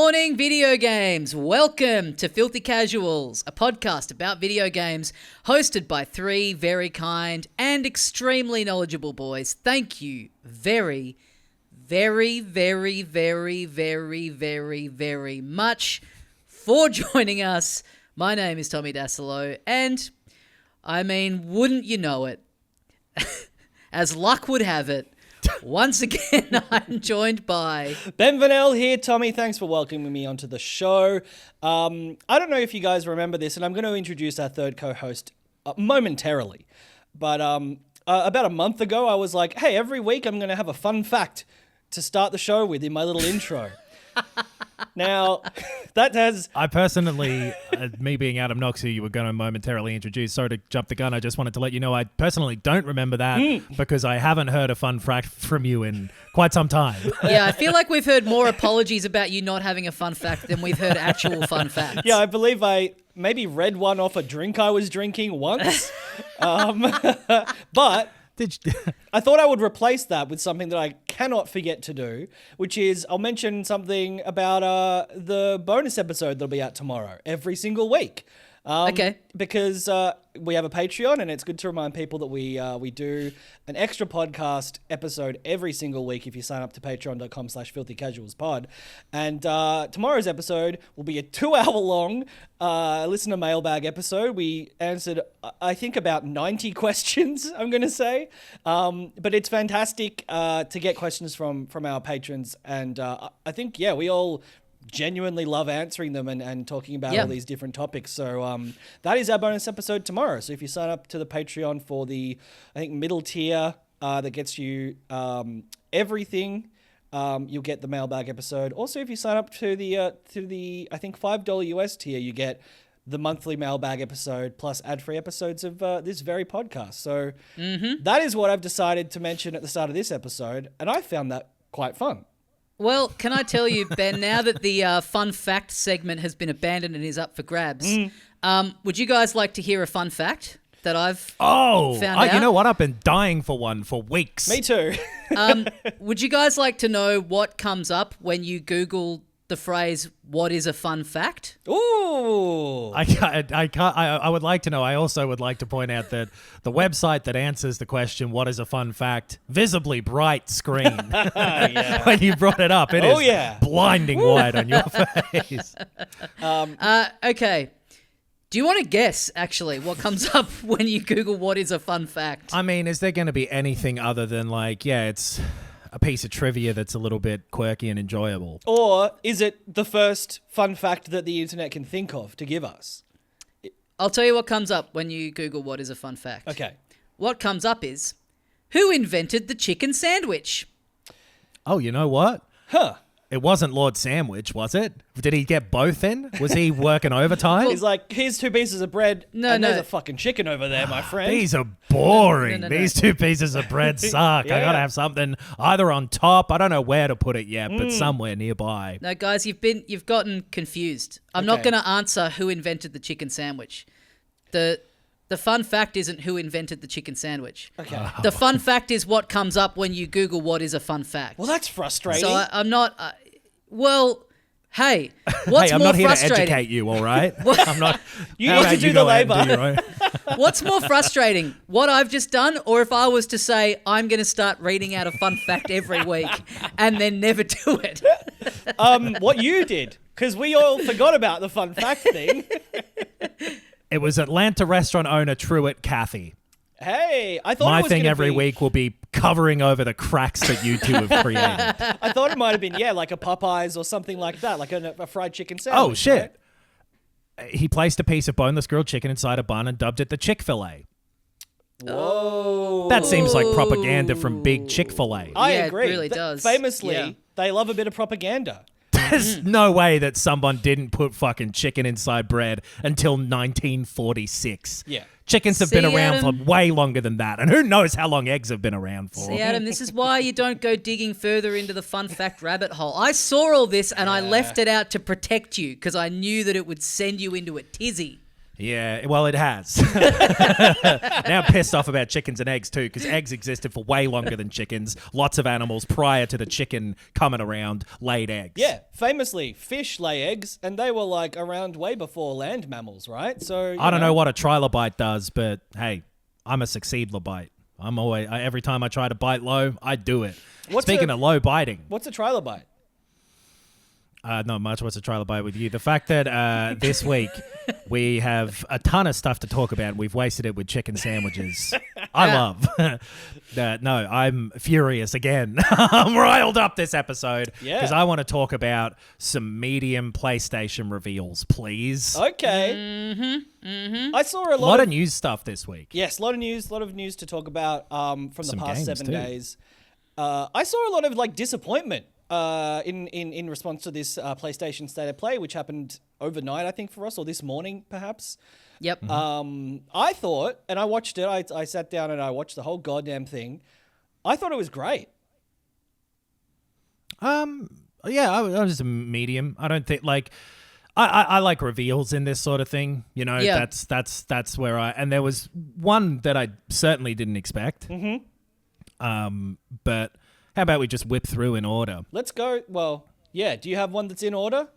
morning, video games. Welcome to Filthy Casuals, a podcast about video games hosted by three very kind and extremely knowledgeable boys. Thank you very, very, very, very, very, very, very much for joining us. My name is Tommy Dasilo, and I mean, wouldn't you know it, as luck would have it, once again, I'm joined by Ben Vanel here. Tommy, thanks for welcoming me onto the show. I don't know if you guys remember this, and I'm going to introduce our third co-host momentarily. But about a month ago, I was like, hey, every week I'm going to have a fun fact to start the show with in my little intro. Now, that has... I personally, me being Adam Knox, who you were going to momentarily introduce, sorry to jump the gun, I just wanted to let you know I personally don't remember that because I haven't heard a fun fact from you in quite some time. Yeah, I feel like we've heard more apologies about you not having a fun fact than we've heard actual fun facts. Yeah, I believe I maybe read one off a drink I was drinking once. But... I thought I would replace that with something that I cannot forget to do, which is I'll mention something about the bonus episode that'll be out tomorrow every single week. Okay. Because we have a Patreon, and it's good to remind people that we do an extra podcast episode every single week if you sign up to patreon.com/filthycasualspod. And tomorrow's episode will be a 2-hour-long listener mailbag episode. We answered, I think, about 90 questions, I'm going to say. But it's fantastic to get questions from our patrons. And I think, yeah, we all genuinely love answering them and talking about all these different topics. So that is our bonus episode tomorrow. So if you sign up to the Patreon for the, I think, middle tier that gets you everything, you'll get the mailbag episode. Also, if you sign up to the I think $5 US tier, you get the monthly mailbag episode plus ad-free episodes of this very podcast. So that is what I've decided to mention at the start of this episode, and I found that quite fun. Well, can I tell you, Ben, now that the fun fact segment has been abandoned and is up for grabs, would you guys like to hear a fun fact that I've found out? You know what? I've been dying for one for weeks. Me too. Would you guys like to know what comes up when you Google the phrase, what is a fun fact? Ooh. I would like to know. I also would like to point out that the website that answers the question, what is a fun fact, visibly bright screen. When you brought it up, it is blinding white on your face. Okay. Do you want to guess, actually, what comes up when you Google what is a fun fact? I mean, is there going to be anything other than it's a piece of trivia that's a little bit quirky and enjoyable? Or is it the first fun fact that the internet can think of to give us? I'll tell you what comes up when you Google what is a fun fact. Okay. What comes up is, who invented the chicken sandwich? Oh, you know what? Huh. It wasn't Lord Sandwich, was it? Did he get both in? Was he working overtime? He's like, here's 2 pieces of bread, and there's a fucking chicken over there, my friend. These are boring. No. These 2 pieces of bread suck. I gotta have something either on top. I don't know where to put it yet, but somewhere nearby. No, guys, you've gotten confused. I'm not going to answer who invented the chicken sandwich. The fun fact isn't who invented the chicken sandwich. Okay. The fun fact is what comes up when you Google what is a fun fact. Well, that's frustrating. So I'm not... hey, what's I'm more not here frustrating? to educate you, all right? I'm not... You need to do the labor. What's more frustrating, what I've just done, or if I was to say I'm going to start reading out a fun fact every week and then never do it? What you did, because we all forgot about the fun fact thing. It was Atlanta restaurant owner Truett Cathy. Hey, I thought My it was thing gonna every be... week will be covering over the cracks that you two have created. I thought it might have been, like a Popeyes or something like that, like a fried chicken sandwich. Oh, shit. Right? He placed a piece of boneless grilled chicken inside a bun and dubbed it the Chick-fil-A. Whoa. That seems like propaganda from big Chick-fil-A. I Yeah, it agree. really does. Famously, they love a bit of propaganda. There's no way that someone didn't put fucking chicken inside bread until 1946. Yeah. Chickens have been around Adam, for way longer than that. And who knows how long eggs have been around for. See, Adam, this is why you don't go digging further into the fun fact rabbit hole. I saw all this and I left it out to protect you because I knew that it would send you into a tizzy. Yeah, well, it has. Now I'm pissed off about chickens and eggs too, because eggs existed for way longer than chickens. Lots of animals prior to the chicken coming around laid eggs. Yeah, famously, fish lay eggs, and they were like around way before land mammals, right? So I don't know what a trilobite does, but hey, I'm a succeedlobite. I'm always every time I try to bite low, I do it. Speaking of low biting, what's a trilobite? Not much. What's a trilobite with you? The fact that this week we have a ton of stuff to talk about. We've wasted it with chicken sandwiches. I love. No, I'm furious again. I'm riled up this episode because I want to talk about some medium PlayStation reveals, please. Okay. I saw a lot of news stuff this week. Yes, a lot of news to talk about from the past 7 too. days. I saw a lot of like disappointment in response to this PlayStation State of Play, which happened overnight, I think, for us, or this morning, perhaps. Yep. I thought, and I watched it, I sat down and I watched the whole goddamn thing. I thought it was great. Yeah, I was a medium. I don't think, like... I like reveals in this sort of thing. You know, that's where and there was one that I certainly didn't expect. But how about we just whip through in order? Let's go. Well, yeah. Do you have one that's in order?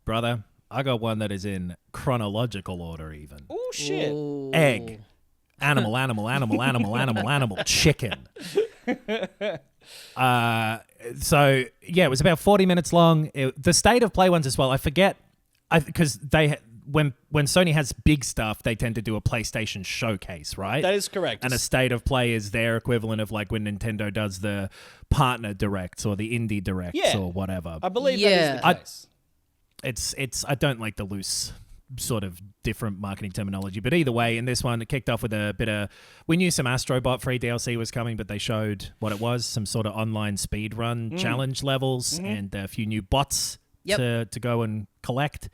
Brother, I got one that is in chronological order even. Oh, shit. Ooh. Egg. Animal, chicken. So, yeah, it was about 40 minutes long. The State of Play ones as well, I forget, because when Sony has big stuff, they tend to do a PlayStation showcase, right? That is correct. And a State of Play is their equivalent of like when Nintendo does the partner directs or the indie directs or whatever. I believe that is the case. It's I don't like the loose sort of different marketing terminology, but either way, in this one, it kicked off with a bit of... We knew some Astrobot free DLC was coming, but they showed what it was, some sort of online speedrun challenge levels and a few new bots to go and collect,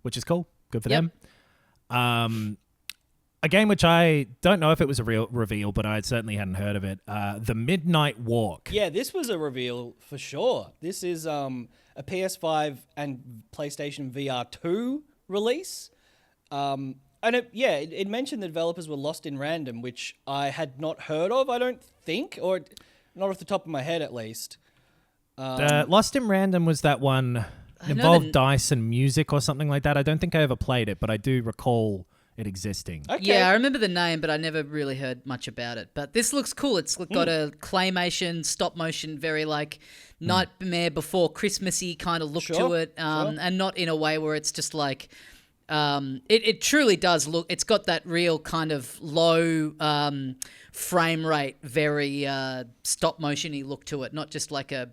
which is cool. Good for them. A game which I don't know if it was a real reveal, but I certainly hadn't heard of it. The Midnight Walk. Yeah, this was a reveal for sure. This is a PS5 and PlayStation VR 2 release. And it mentioned the developers were Lost in Random, which I had not heard of, I don't think, or not off the top of my head at least. Lost in Random was that one... involved dice and music or something like that. I don't think I ever played it, but I do recall it existing. Okay. Yeah, I remember the name, but I never really heard much about it. But this looks cool. It's got a claymation, stop motion, very like Nightmare Before Christmassy kind of look to it, and not in a way where it's just like... It truly does look... It's got that real kind of low frame rate, very stop motion-y look to it, not just like a...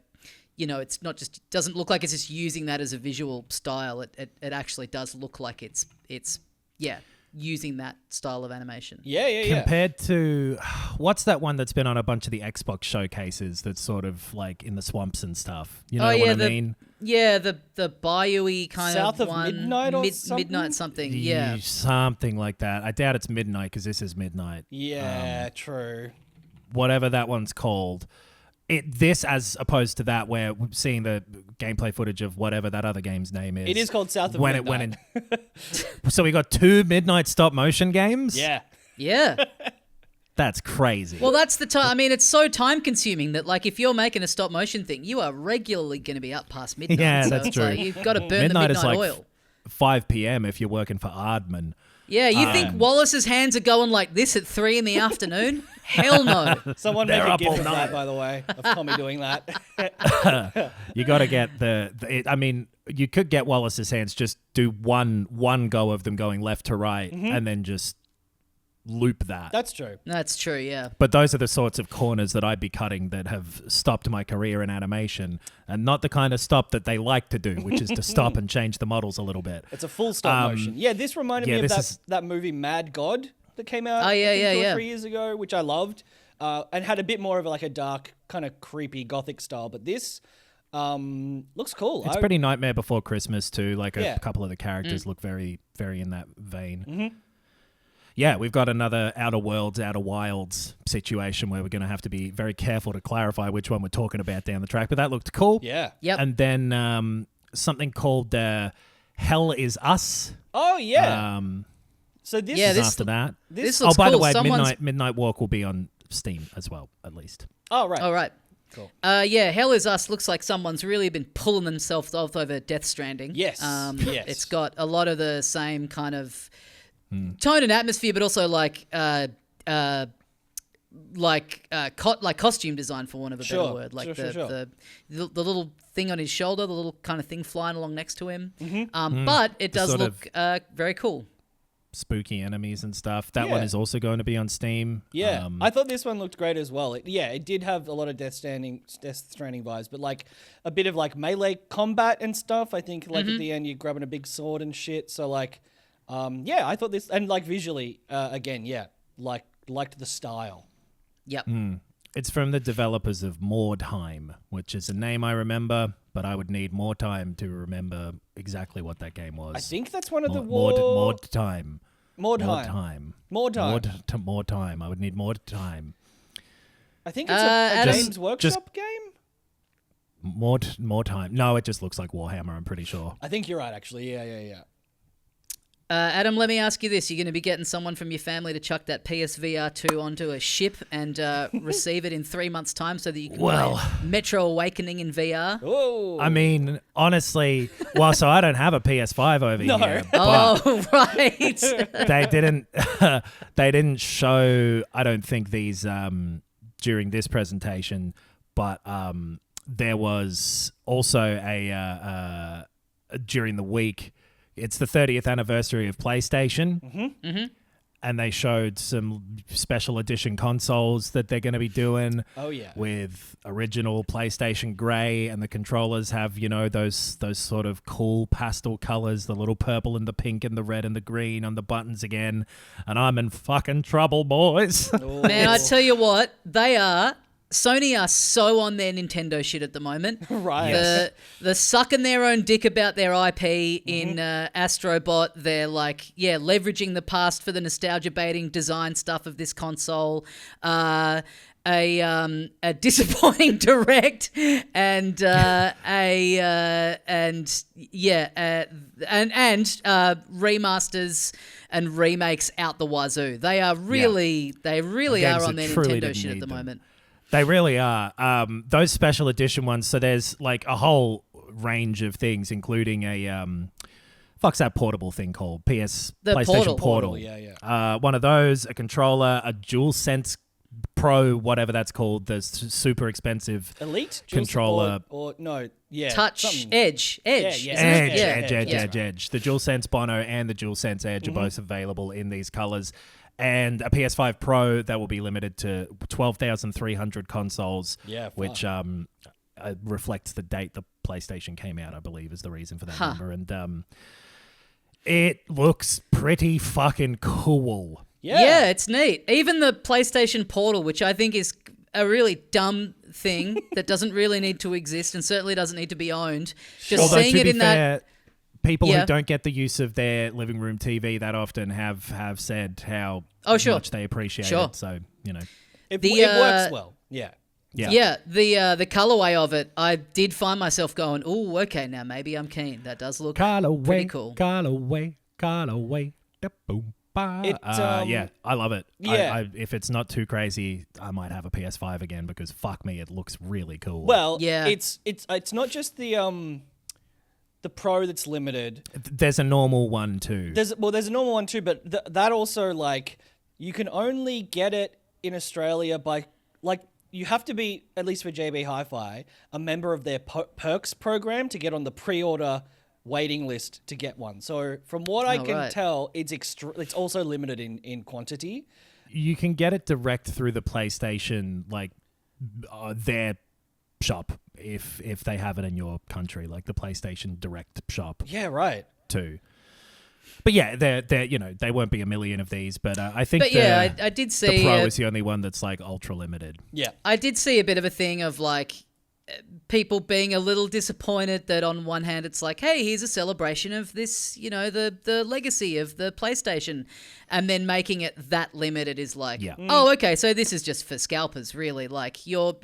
You know, it's not just... doesn't look like it's just using that as a visual style. It actually does look like it's using that style of animation. Yeah. Compared to... What's that one that's been on a bunch of the Xbox showcases that's sort of like in the swamps and stuff? You know what I mean? Yeah, the bayou-y kind South of of one. Midnight or something? Midnight something, yeah. Something like that. I doubt it's Midnight because this is Midnight. Yeah, true. Whatever that one's called. This as opposed to that where we're seeing the gameplay footage of whatever that other game's name is. It is called South of Midnight. It went in. So we got 2 Midnight stop motion games? Yeah. That's crazy. Well, that's the time. I mean, it's so time consuming that like if you're making a stop motion thing, you are regularly going to be up past midnight. Yeah, so that's it's true. Like you've got to burn Midnight the is midnight like oil. 5 p.m. if you're working for Aardman. Yeah, you think Wallace's hands are going like this at 3 in the afternoon? Hell no. Someone make They're a up gif all of night. that, by the way, of Tommy doing that. You got to get I mean, you could get Wallace's hands, just do one go of them going left to right and then just loop that. That's true. That's true, yeah. But those are the sorts of corners that I'd be cutting that have stopped my career in animation, and not the kind of stop that they like to do, which is to stop and change the models a little bit. It's a full stop motion. Yeah, this reminded me of that movie Mad God that came out 2 or 3 years ago, which I loved, and had a bit more of like a dark, kind of creepy gothic style. But this looks cool. It's pretty Nightmare Before Christmas too. Like a couple of the characters look very, very in that vein. Yeah, we've got another Outer Worlds, Outer Wilds situation where we're going to have to be very careful to clarify which one we're talking about down the track. But that looked cool. Yeah. Yep. And then something called Hell Is Us. Oh, yeah. So this Yeah, is this- after that. This looks by the cool. way, Someone's- Midnight Walk will be on Steam as well, at least. Oh, right. All right. Cool. Yeah, Hell Is Us looks like someone's really been pulling themselves off over Death Stranding. Yes. Yes. It's got a lot of the same kind of tone and atmosphere, but also like costume design, for want of a better Sure. word. Like Sure. the little thing on his shoulder, the little kind of thing flying along next to him. But it does Sort look very cool. Spooky enemies and stuff. That Yeah. one is also going to be on Steam. Yeah, I thought this one looked great as well. It did have a lot of Death Stranding vibes, but like a bit of like melee combat and stuff. I think like at the end you're grabbing a big sword and shit. So like, I thought this, and like visually, again, liked the style. Yep. It's from the developers of Mordheim, which is a name I remember, but I would need more time to remember exactly what that game was. I think that's one of the Mordheim. Mordheim. I would need more time. I think it's a Games Workshop just- game. More time. No, it just looks like Warhammer, I'm pretty sure. I think you're right, actually. Yeah. Adam, let me ask you this. You're going to be getting someone from your family to chuck that PSVR 2 onto a ship and receive it in 3 months' time so that you can play Metro Awakening in VR? Oh. I mean, honestly, so I don't have a PS5 over here. But Oh, right. they didn't show, I don't think, these during this presentation, but there was also a during the week. It's the 30th anniversary of PlayStation, and they showed some special edition consoles that they're going to be doing. Oh yeah, with original PlayStation Grey, and the controllers have those sort of cool pastel colors, the little purple and the pink and the red and the green on the buttons again. And I'm in fucking trouble, boys. Man, I tell you what, Sony are so on their Nintendo shit at the moment. Right. They're sucking their own dick about their IP in Astrobot. They're leveraging the past for the nostalgia baiting design stuff of this console. A disappointing direct and remasters and remakes out the wazoo. They really are on their Nintendo shit at the moment. They really are. Those special edition ones, so there's like a whole range of things, including a fuck's that portable thing called? PlayStation Portal. Yeah. One of those, a controller, a DualSense Pro, whatever that's called, the super expensive Elite controller. Touch something. Edge. Edge. The DualSense Bono and the DualSense Edge are both available in these colors. And a PS5 Pro that will be limited to 12,300 consoles, which reflects the date the PlayStation came out, I believe, is the reason for that number. And it looks pretty fucking cool. Yeah, it's neat. Even the PlayStation Portal, which I think is a really dumb thing that doesn't really need to exist and certainly doesn't need to be owned. Just seeing it in that... People who don't get the use of their living room TV that often have said how much they appreciate it. So, it works well. Yeah. The colorway of it, I did find myself going, "Oh, okay, now maybe I'm keen." That does look pretty cool. Colorway. I love it. Yeah. If it's not too crazy, I might have a PS5 again because fuck me, it looks really cool. Well, it's not just the Pro that's limited. There's a normal one too. There's a normal one too, but that also, like, you can only get it in Australia by, like, you have to be, at least for JB Hi-Fi, a member of their perks program to get on the pre-order waiting list to get one. So from what I can tell, it's also limited in quantity. You can get it direct through the PlayStation, like their shop, if they have it in your country, like the PlayStation Direct shop. Yeah, right. Too. But yeah, they won't be a million of these, but I think I did see the Pro is the only one that's like ultra limited. Yeah. I did see a bit of a thing of like people being a little disappointed that on one hand it's like, hey, here's a celebration of this, the legacy of the PlayStation, and then making it that limited is like, oh, okay, so this is just for scalpers, really. Like you're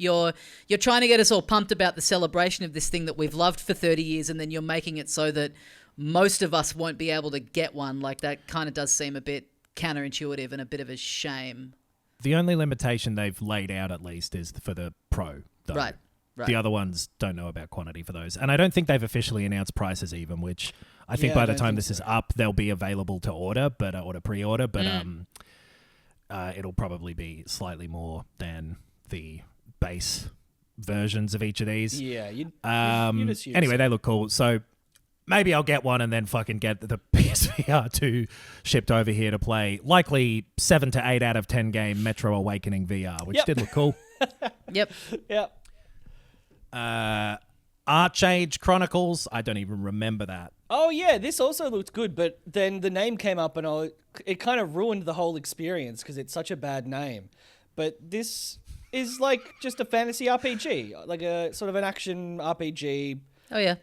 trying to get us all pumped about the celebration of this thing that we've loved for 30 years, and then you're making it so that most of us won't be able to get one. Like, that kind of does seem a bit counterintuitive and a bit of a shame. The only limitation they've laid out, at least, is for the Pro, though. Right. The other ones don't know about quantity for those. And I don't think they've officially announced prices even, which I think by the time this is up, they'll be available to order, or to pre-order. But it'll probably be slightly more than the base versions of each of these. Yeah. You'd assume anyway, so. they look cool. So maybe I'll get one and then fucking get the PSVR 2 shipped over here to play. Likely 7 to 8 out of 10 game Metro Awakening VR, which did look cool. Yep. Yep. Archage Chronicles. I don't even remember that. Oh yeah, this also looked good, but then the name came up and it kind of ruined the whole experience because it's such a bad name. But this is like just a fantasy RPG, like a sort of an action RPG. Oh, yeah.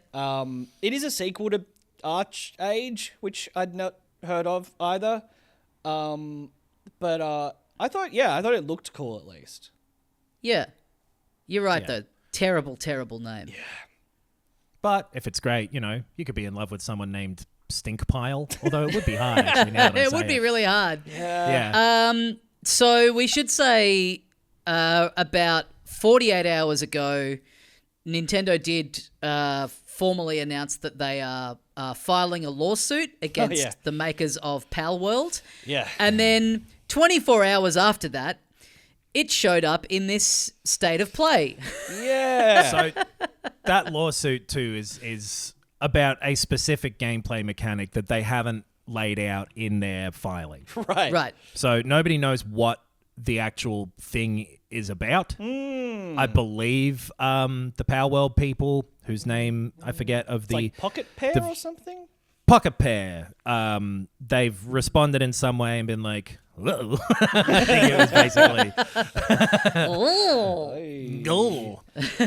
It is a sequel to Archage, which I'd not heard of either. But I thought it looked cool at least. Yeah. You're right, though. Terrible, terrible name. Yeah. But if it's great, you could be in love with someone named Stinkpile, although it would be hard, actually. Now that I It say would be really hard. Yeah. So we should say about 48 hours ago, Nintendo did formally announce that they are filing a lawsuit against the makers of Pal World. Yeah. And then 24 hours after that, it showed up in this state of play. Yeah. So that lawsuit too is about a specific gameplay mechanic that they haven't laid out in their filing. Right. So nobody knows what the actual thing is about. I believe the Power World people, whose name I forget, of It's the like Pocket Pair or something? Pocket Pair, they've responded in some way and been like, whoa. I think it was basically... Go.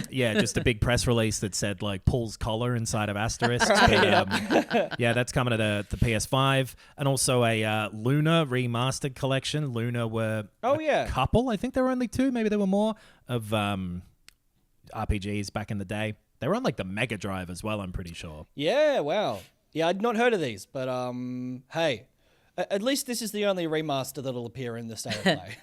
Yeah, just a big press release that said like Paul's collar inside of asterisk. Yeah, that's coming to the PS5, and also a Luna remastered collection. Luna were a couple. I think there were only 2, maybe there were more of RPGs back in the day. They were on like the Mega Drive as well, I'm pretty sure. Yeah, wow. Yeah, I'd not heard of these, but hey, at least this is the only remaster that'll appear in the State of Play.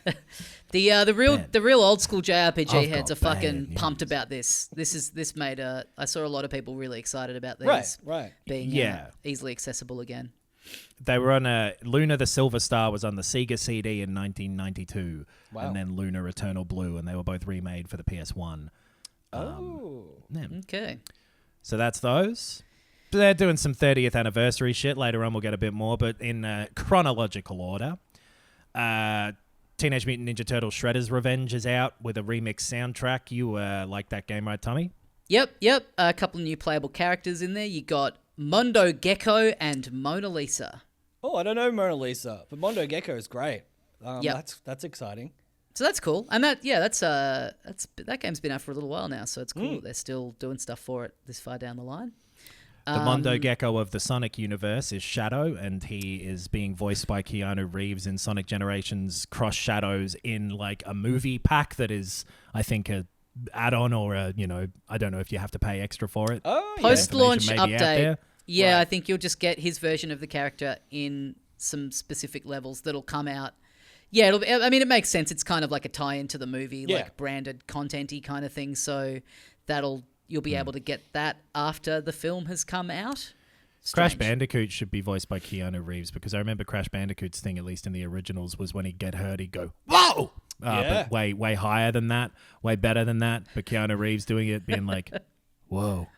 The real old school JRPG I've heads got are fucking bangers. pumped about this. This made I saw a lot of people really excited about these Right. being easily accessible again. They were on Luna the Silver Star was on the Sega CD in 1992, and then Luna Eternal Blue, and they were both remade for the PS1. Okay. So that's those. They're doing some 30th anniversary shit. Later on, we'll get a bit more, but in chronological order. Teenage Mutant Ninja Turtles Shredder's Revenge is out with a remix soundtrack. You like that game, right, Tommy? Yep. A couple of new playable characters in there. You got Mondo Gecko and Mona Lisa. Oh, I don't know Mona Lisa, but Mondo Gecko is great. That's exciting. So that's cool. And that game's been out for a little while now, so it's cool that they're still doing stuff for it this far down the line. The Mondo Gecko of the Sonic universe is Shadow, and he is being voiced by Keanu Reeves in Sonic Generations Cross Shadows in like a movie pack that is, I think, a add-on or I don't know if you have to pay extra for it. Oh, Post-launch Information may be out update. there. Yeah, Right. I think you'll just get his version of the character in some specific levels that'll come out. Yeah, it makes sense. It's kind of like a tie-in to the movie, like branded content-y kind of thing. So you'll be able to get that after the film has come out. Crash Strange. Bandicoot should be voiced by Keanu Reeves, because I remember Crash Bandicoot's thing, at least in the originals, was when he'd get hurt, he'd go, whoa! But way higher than that, way better than that. But Keanu Reeves doing it, being like, whoa.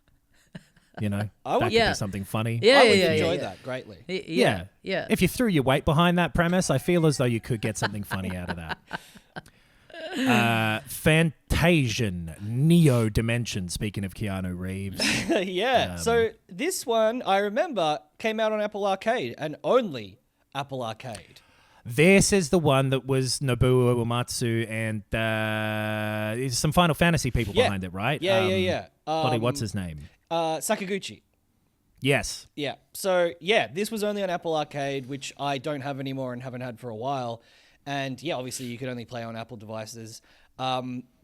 That could be something funny. Yeah, I would yeah, enjoy yeah. that greatly. Yeah. If you threw your weight behind that premise, I feel as though you could get something funny out of that. Fantasian Neo Dimension, speaking of Keanu Reeves. So this one, I remember, came out on Apple Arcade and only Apple Arcade. This is the one that was Nobuo Uematsu and some Final Fantasy people behind it, right? Yeah. Bloody, what's his name? Sakaguchi. Yes. Yeah. So, this was only on Apple Arcade, which I don't have anymore and haven't had for a while. And, obviously you could only play on Apple devices.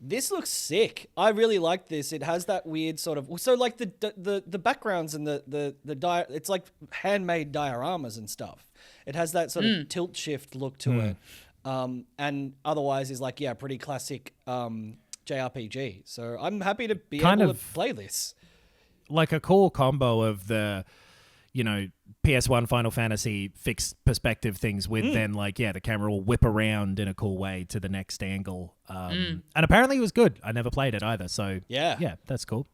This looks sick. I really like this. It has that weird sort of like the backgrounds and it's like handmade dioramas and stuff. It has that sort of tilt shift look to it. And otherwise is like pretty classic JRPG. So I'm happy to be able to play this. Like a cool combo of the PS1 Final Fantasy fixed perspective things with then the camera will whip around in a cool way to the next angle. And apparently it was good. I never played it either. So yeah, that's cool.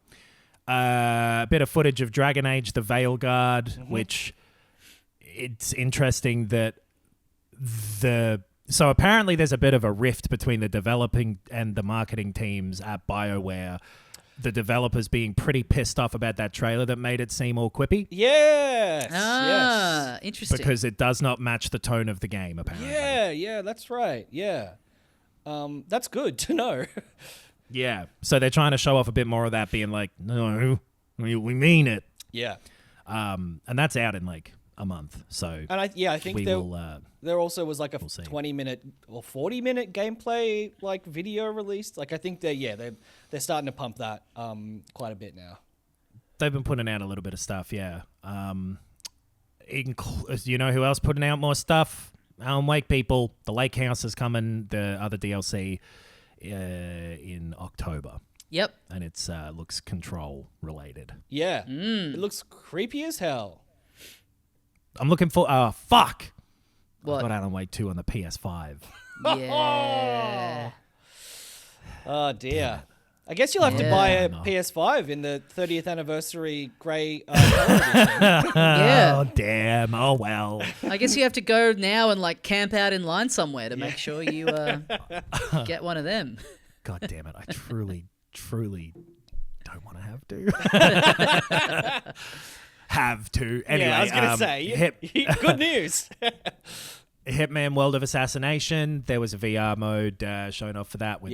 A bit of footage of Dragon Age, the Veilguard, which it's interesting that so apparently there's a bit of a rift between the developing and the marketing teams at BioWare. The developers being pretty pissed off about that trailer that made it seem all quippy. Yes. Interesting. Because it does not match the tone of the game, apparently. Yeah, that's right. Yeah. That's good to know. Yeah. So they're trying to show off a bit more of that, being like, no, we mean it. Yeah. And that's out in like a month. So and I think there also was like a 20-minute or 40-minute gameplay like video released. Like I think they're starting to pump that quite a bit now. They've been putting out a little bit of stuff, yeah. You know who else putting out more stuff? Alan Wake people. The Lake House is coming. The other DLC in October. Yep. And it's looks Control related. Yeah. It looks creepy as hell. I'm looking for... fuck! What? I got Alan Wake 2 on the PS5. Yeah. Oh, dear. I guess you'll have to buy a PS5 in the 30th anniversary grey color edition. Yeah. Oh, damn. Oh, well. I guess you have to go now and like camp out in line somewhere to make sure you get one of them. God damn it. I truly don't want to have to. Have to. Anyway, I was going to say, good news. Hitman World of Assassination. There was a VR mode shown off for that. With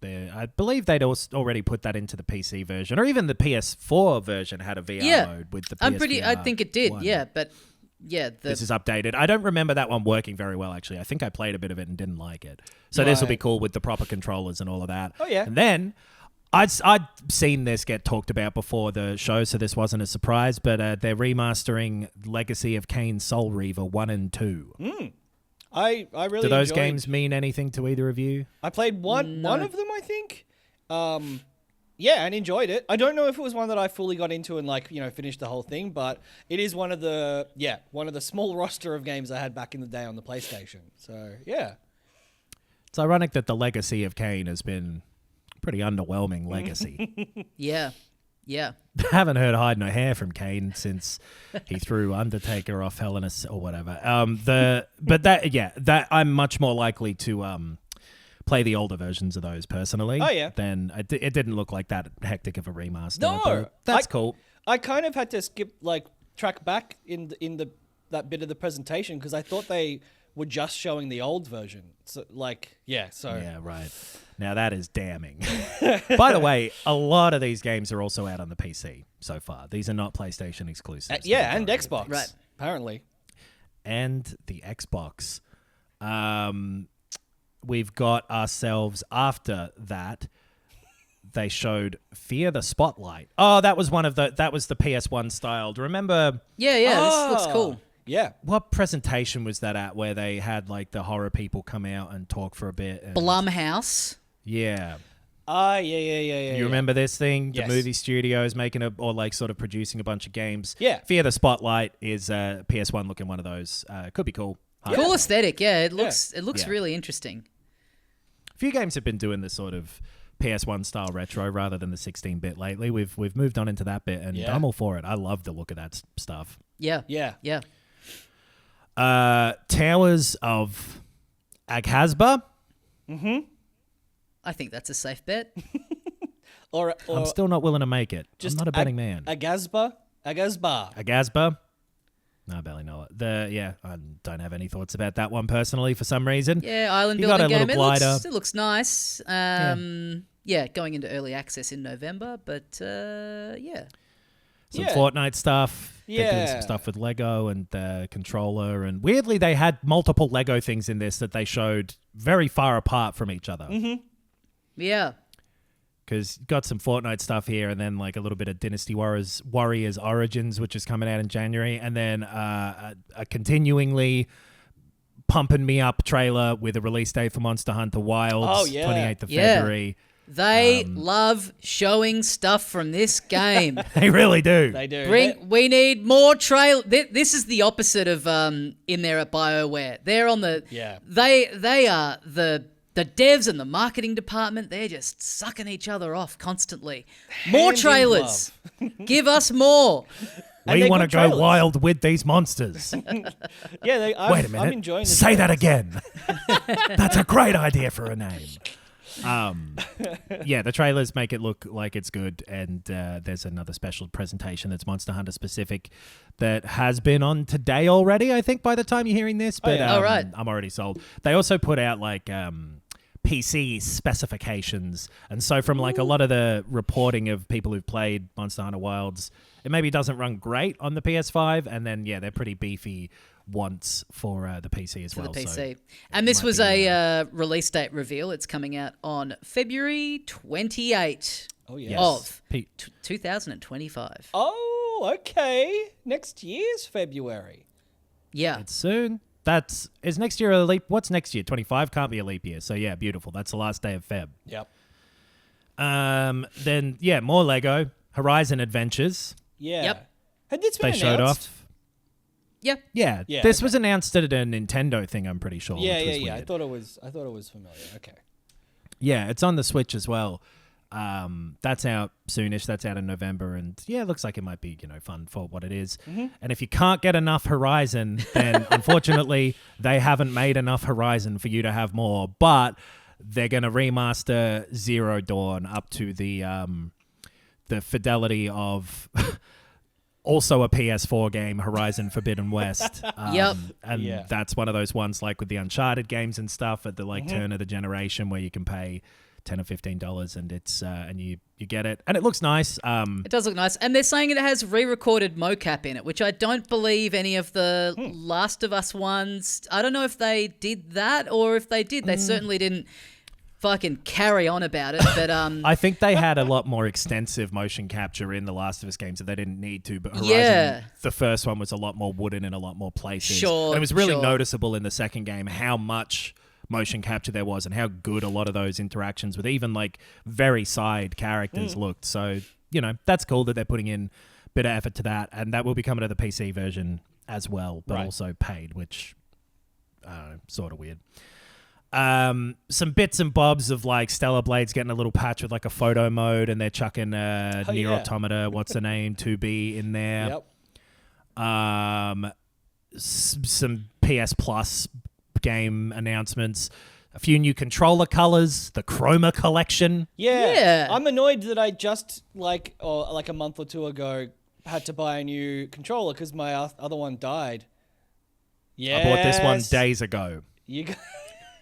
I believe they'd already put that into the PC version, or even the PS4 version had a VR mode with the PS4. I think it did. Yeah, but this is updated. I don't remember that one working very well, actually. I think I played a bit of it and didn't like it. So this will be cool with the proper controllers and all of that. Oh, yeah. And then... I'd seen this get talked about before the show, so this wasn't a surprise, but they're remastering Legacy of Kain Soul Reaver 1 and 2. I really Do those games mean anything to either of you? I played one of them, I think. And enjoyed it. I don't know if it was one that I fully got into and finished the whole thing, but it is one of the small roster of games I had back in the day on the PlayStation. So, yeah. It's ironic that the Legacy of Kain has been... pretty underwhelming legacy. Yeah. Haven't heard hide no hair from Kane since he threw Undertaker off Hell in a or whatever. That I'm much more likely to play the older versions of those personally. Oh yeah. Then it didn't look like that hectic of a remaster. No, that's cool. I kind of had to skip track back in that bit of the presentation because I thought they were just showing the old version. So yeah, right. Now that is damning. By the way, a lot of these games are also out on the PC so far. These are not PlayStation exclusives. And Xbox. Right. Apparently. And the Xbox. We've got ourselves after that. They showed Fear the Spotlight. Oh, that was the PS1 styled. Remember? Yeah, this looks cool. Yeah. What presentation was that at where they had the horror people come out and talk for a bit? Blumhouse. Yeah. Yeah. You remember this thing? Yes. The movie studios making sort of producing a bunch of games. Yeah. Fear the Spotlight is a PS1 looking one of those. Could be cool. Cool aesthetic. Yeah, it looks really interesting. A few games have been doing this sort of PS1 style retro rather than the 16-bit lately. We've moved on into that bit, and I'm all for it. I love the look of that stuff. Yeah. Towers of Aghasba. Mm-hmm. I think that's a safe bet. or I'm still not willing to make it. I'm not a betting man. Aghasba. No, I barely know it. I don't have any thoughts about that one personally for some reason. Yeah, island building game. It looks nice. Going into early access in November, but Some Fortnite stuff. They're doing some stuff with Lego and the controller. And weirdly, they had multiple Lego things in this that they showed very far apart from each other. Mm-hmm. Yeah. Because got some Fortnite stuff here, and then like a little bit of Dynasty Warriors Origins, which is coming out in January, and then a continuingly pumping me up trailer with a release date for Monster Hunter Wilds, 28th of February. They love showing stuff from this game. They really do. They do. We need more trail. This is the opposite of in there at BioWare. They're on the They are the devs and the marketing department. They're just sucking each other off constantly. More trailers. Give us more. We want to go wild with these monsters. Wait a minute. I'm enjoying this. Say that again. That's a great idea for a name. The trailers make it look like it's good, and there's another special presentation that's Monster Hunter specific that has been on today already, I think, by the time you're hearing this. But right. I'm already sold. They also put out like PC specifications, and so from like a lot of the reporting of people who've played Monster Hunter Wilds, it maybe doesn't run great on the PS5, and then they're pretty beefy once for the PC as well. For the PC. So and this was a release date reveal. It's coming out on February 28 of 2025. Oh, okay. Next year's February. Yeah. It's soon. Is next year a leap? What's next year? 25 can't be a leap year. So yeah, beautiful. That's the last day of Feb. Yep. Then more Lego Horizon Adventures. Yeah. Yep. Had this been They announced? showed off. Yeah. This was announced at a Nintendo thing, I'm pretty sure. Yeah. Weird. I thought it was familiar. Okay. Yeah, it's on the Switch as well. That's out soonish. That's out in November, and it looks like it might be fun for what it is. Mm-hmm. And if you can't get enough Horizon, then unfortunately they haven't made enough Horizon for you to have more. But they're going to remaster Zero Dawn up to the fidelity of also a PS4 game, Horizon Forbidden West. And that's one of those ones like with the Uncharted games and stuff at the turn of the generation where you can pay $10 or $15 and it's and you get it, and it looks nice. It does look nice, and they're saying it has re-recorded mocap in it, which I don't believe any of the Last of Us ones. I don't know if they did that, or if they did, they certainly didn't fucking carry on about it. But I think they had a lot more extensive motion capture in the Last of Us games that they didn't need to. But Horizon, the first one was a lot more wooden in a lot more places. Sure, and it was really noticeable in the second game how much motion capture there was and how good a lot of those interactions with even like very side characters looked. So, that's cool that they're putting in a bit of effort to that, and that will be coming to the PC version as well, but also paid, which I don't know, sort of weird. Some bits and bobs of like Stellar Blade's getting a little patch with like a photo mode, and they're chucking Nier Automata, what's the name, 2B in there. Yep. Some PS Plus game announcements, a few new controller colors, the Chroma collection. Yeah. I'm annoyed that I just like a month or two ago had to buy a new controller because my other one died. I bought this one days ago.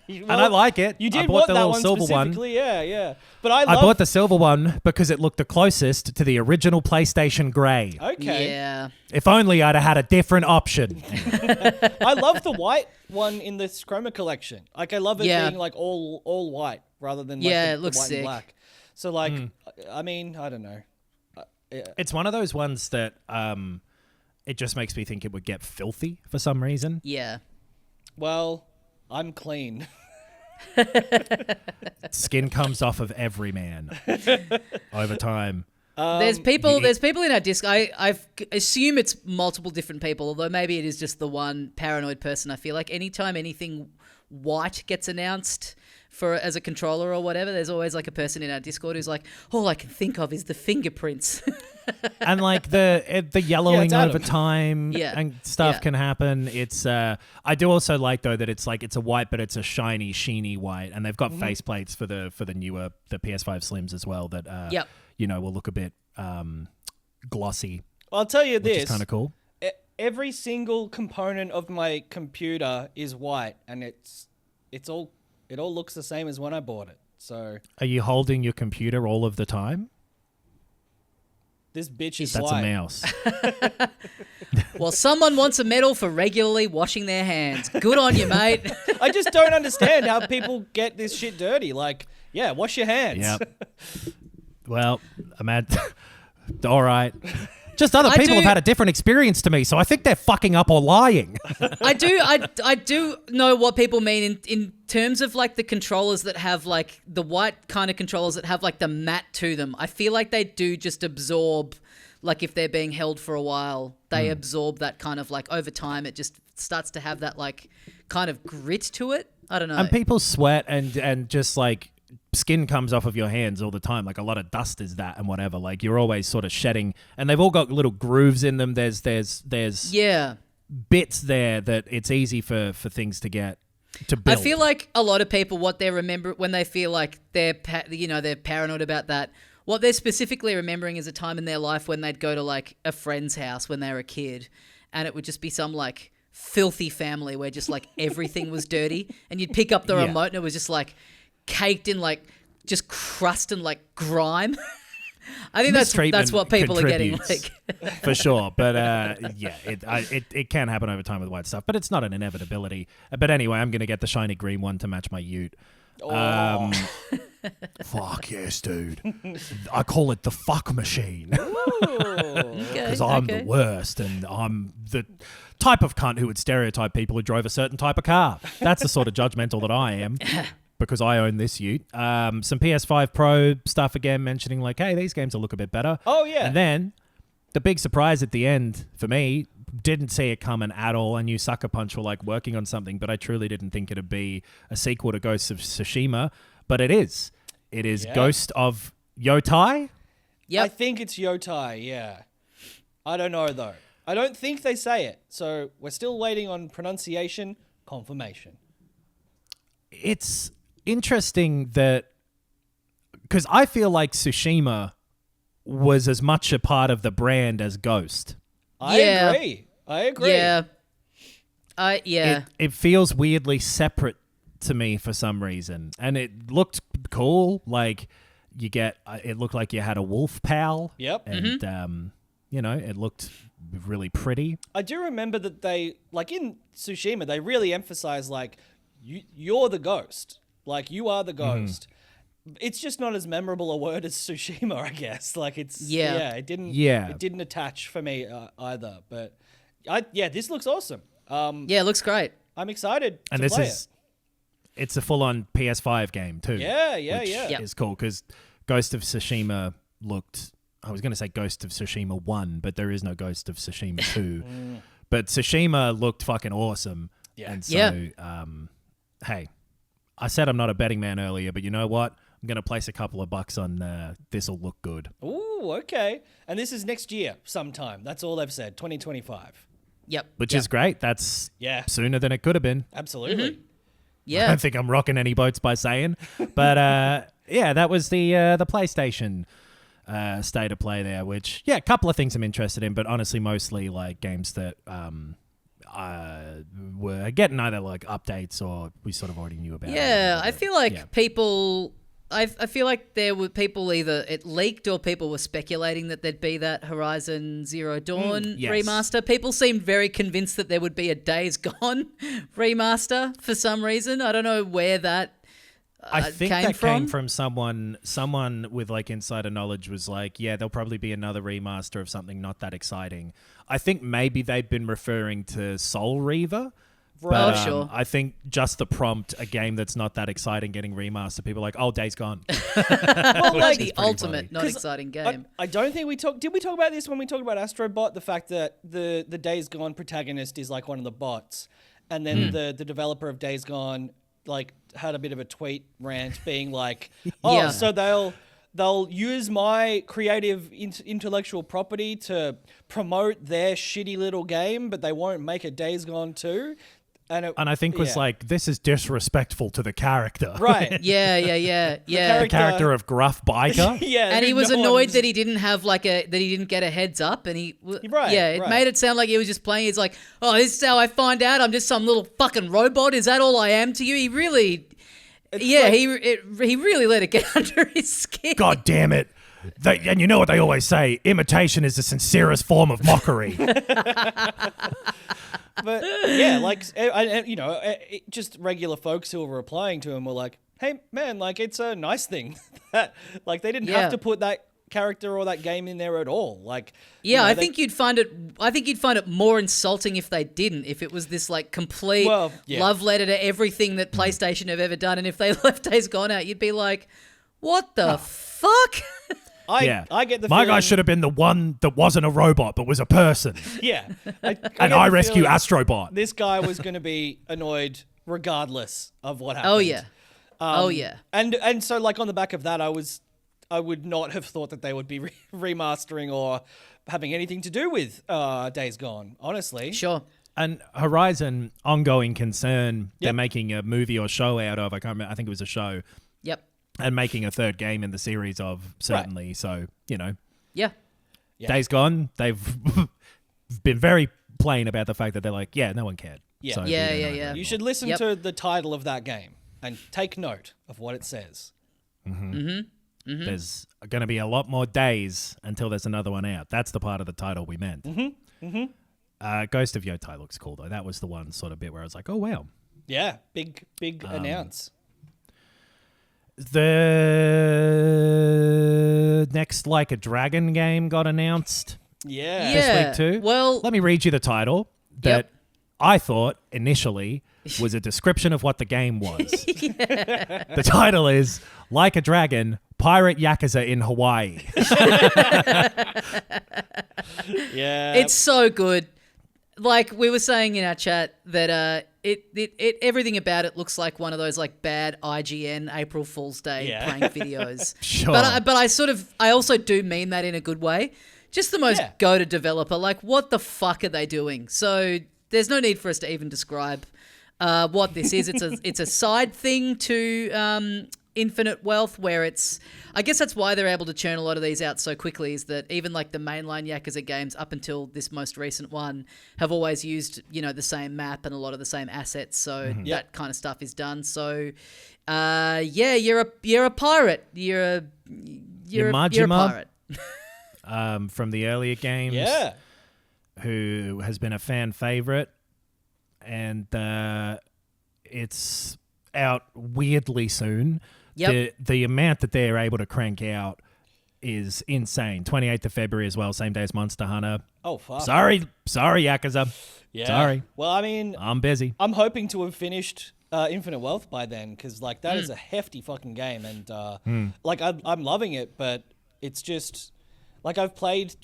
And I like it. You did I bought want the that little one silver specifically, one. yeah. But I bought the silver one because it looked the closest to the original PlayStation Grey. Okay. Yeah. If only I'd have had a different option. I love the white one in this Chroma collection. Like, I love it being like all white rather than like it the looks white sick. and black. So like, I mean, I don't know. It's one of those ones that it just makes me think it would get filthy for some reason. Yeah. Well, I'm clean. Skin comes off of every man over time. There's people in our disc. I assume it's multiple different people, although maybe it is just the one paranoid person. I feel like anytime anything white gets announced as a controller or whatever, there's always like a person in our Discord who's like, all I can think of is the fingerprints. And like the yellowing over time and stuff can happen. It's I do also like though that it's a white, but it's a shiny, sheeny white, and they've got faceplates for the newer PS5 Slims as well that will look a bit glossy. I'll tell you this, which is kind of cool. Every single component of my computer is white, and it all looks the same as when I bought it. So are you holding your computer all of the time? This bitch is That's white. a mouse. Well, someone wants a medal for regularly washing their hands. Good on you, mate. I just don't understand how people get this shit dirty. Like, yeah, wash your hands. Yep. Well, all right. Just other people have had a different experience to me, so I think they're fucking up or lying. I do know what people mean in terms of like the controllers that have like the white kind of controllers that have like the matte to them. I feel like they do just absorb, like if they're being held for a while, they absorb that kind of like over time. It just starts to have that like kind of grit to it. I don't know. And people sweat and just like skin comes off of your hands all the time. Like a lot of dust is that and whatever. Like you're always sort of shedding, and they've all got little grooves in them. There's bits there that it's easy for things to get to build. I feel like a lot of people, what they remember when they feel like they're paranoid about that, what they're specifically remembering is a time in their life when they'd go to like a friend's house when they were a kid, and it would just be some like filthy family where just like everything was dirty, and you'd pick up the remote and it was just like caked in like just crust and like grime. I think that's what people are getting like. For sure. But it can happen over time with white stuff, but it's not an inevitability. But anyway, I'm going to get the shiny green one to match my ute. Fuck yes, dude. I call it the fuck machine. Because I'm the worst, and I'm the type of cunt who would stereotype people who drove a certain type of car. That's the sort of judgmental that I am. Because I own this ute. Some PS5 Pro stuff again, mentioning like, hey, these games will look a bit better. Oh, yeah. And then the big surprise at the end for me, didn't see it coming at all. I knew Sucker Punch were like working on something, but I truly didn't think it'd be a sequel to Ghost of Tsushima. But it is. It is Ghost of Yotei. Yeah, I think it's Yotei, yeah. I don't know, though. I don't think they say it. So we're still waiting on pronunciation confirmation. It's interesting that, because I feel like Tsushima was as much a part of the brand as Ghost. I agree. Yeah. It feels weirdly separate to me for some reason, and it looked cool. Like it looked like you had a wolf pal. Yep. And it looked really pretty. I do remember that they, like in Tsushima, they really emphasize like you're the ghost. Like, you are the ghost. It's just not as memorable a word as Tsushima, I guess. Like, it didn't attach for me either. But, this looks awesome. it looks great. I'm excited and to this play is, it's a full-on PS5 game, too. Yeah. It's cool, because Ghost of Tsushima looked... I was going to say Ghost of Tsushima 1, but there is no Ghost of Tsushima 2. But Tsushima looked fucking awesome. Yeah. And so, hey... I said I'm not a betting man earlier, but you know what? I'm going to place a couple of bucks on this will look good. Ooh, okay. And this is next year sometime. That's all they've said, 2025. Yep. Which is great. That's sooner than it could have been. Absolutely. Yeah. I don't think I'm rocking any boats by saying. But that was the PlayStation state of play there, which, a couple of things I'm interested in, but honestly mostly like games that... were getting either like updates or we sort of already knew about. Yeah, I feel like people. I feel like there were people either it leaked or people were speculating that there'd be that Horizon Zero Dawn remaster. People seemed very convinced that there would be a Days Gone remaster for some reason. I don't know where that. I think came from someone with like insider knowledge was like, yeah, there'll probably be another remaster of something not that exciting. I think maybe they've been referring to Soul Reaver. But, sure. I think just the prompt, a game that's not that exciting getting remastered, people are like, oh, Days Gone. Well, like the ultimate not exciting game. I don't think did we talk about this when we talked about Astrobot? The fact that the Days Gone protagonist is like one of the bots, and then the developer of Days Gone like had a bit of a tweet rant being like, so they'll use my creative intellectual property to promote their shitty little game, but they won't make a Days Gone 2. And I think was like, this is disrespectful to the character. Right. Yeah. The character of gruff biker. And he was annoyed that he didn't have that he didn't get a heads up, and he made it sound like he was just playing. He's like, oh, this is how I find out I'm just some little fucking robot. Is that all I am to you? He really, he really let it get under his skin. God damn it. And you know what they always say, imitation is the sincerest form of mockery. But yeah, like, just regular folks who were replying to him were like, hey, man, like, it's a nice thing that, like, they didn't have to put that character or that game in there at all. Like, I think you'd find it more insulting if they didn't, if it was this like complete love letter to everything that PlayStation have ever done, and if they left Days Gone out, you'd be like, what the fuck? I get the My feeling, guy should have been the one that wasn't a robot but was a person. Yeah. And I rescue Astrobot. This guy was going to be annoyed regardless of what happened. Oh yeah. And so, like, on the back of that, I would not have thought that they would be remastering or having anything to do with Days Gone, honestly. Sure. And Horizon, ongoing concern, they're making a movie or show out of. I can't remember. I think it was a show. Yep. And making a third game in the series of, certainly. Right. So, Yeah. Days Gone, they've been very plain about the fact that they're like, no one cared. Yeah. So Yeah. You should listen to the title of that game and take note of what it says. There's going to be a lot more days until there's another one out. That's the part of the title we meant. Ghost of Yotei looks cool, though. That was the one sort of bit where I was like, oh, wow. Yeah, big announce. The next Like a Dragon game got announced this week too. Well, let me read you the title that I thought initially was a description of what the game was. The title is Like a Dragon, Pirate Yakuza in Hawaii. It's so good. Like we were saying in our chat that it everything about it looks like one of those like bad IGN April Fool's Day prank videos. Sure. But I also do mean that in a good way. Just the most go-to developer. Like, what the fuck are they doing? So there's no need for us to even describe what this is. It's a side thing to Infinite Wealth, where I guess that's why they're able to churn a lot of these out so quickly, is that even like the mainline Yakuza games up until this most recent one have always used, the same map and a lot of the same assets. So that kind of stuff is done. So, you're a pirate. You're a pirate. From the earlier games. Yeah. Who has been a fan favorite. And it's out weirdly soon. Yep. The amount that they're able to crank out is insane. 28th of February as well, same day as Monster Hunter. Oh, fuck. Sorry, Yakuza. Yeah. Sorry. Well, I mean, I'm busy. I'm hoping to have finished Infinite Wealth by then, because like that is a hefty fucking game, and like I'm loving it, but it's just like I've played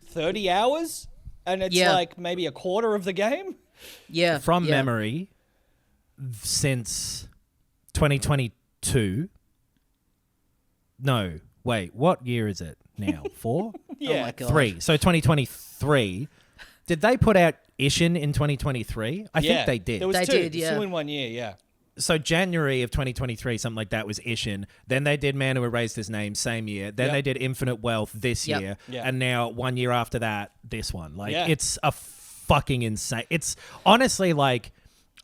30 hours, and it's like maybe a quarter of the game. Yeah. From memory, since 2022. No, wait, what year is it now? 4? Yeah. Oh my God. 3. So 2023. Did they put out Ishin in 2023? I think they did. There was They two. did, yeah. 2 in 1 year, yeah. So January of 2023, something like that was Ishin. Then they did Man Who Erased His Name, same year. Then they did Infinite Wealth this year. Yeah. And now 1 year after that, this one. Like, it's a fucking insane. It's honestly like,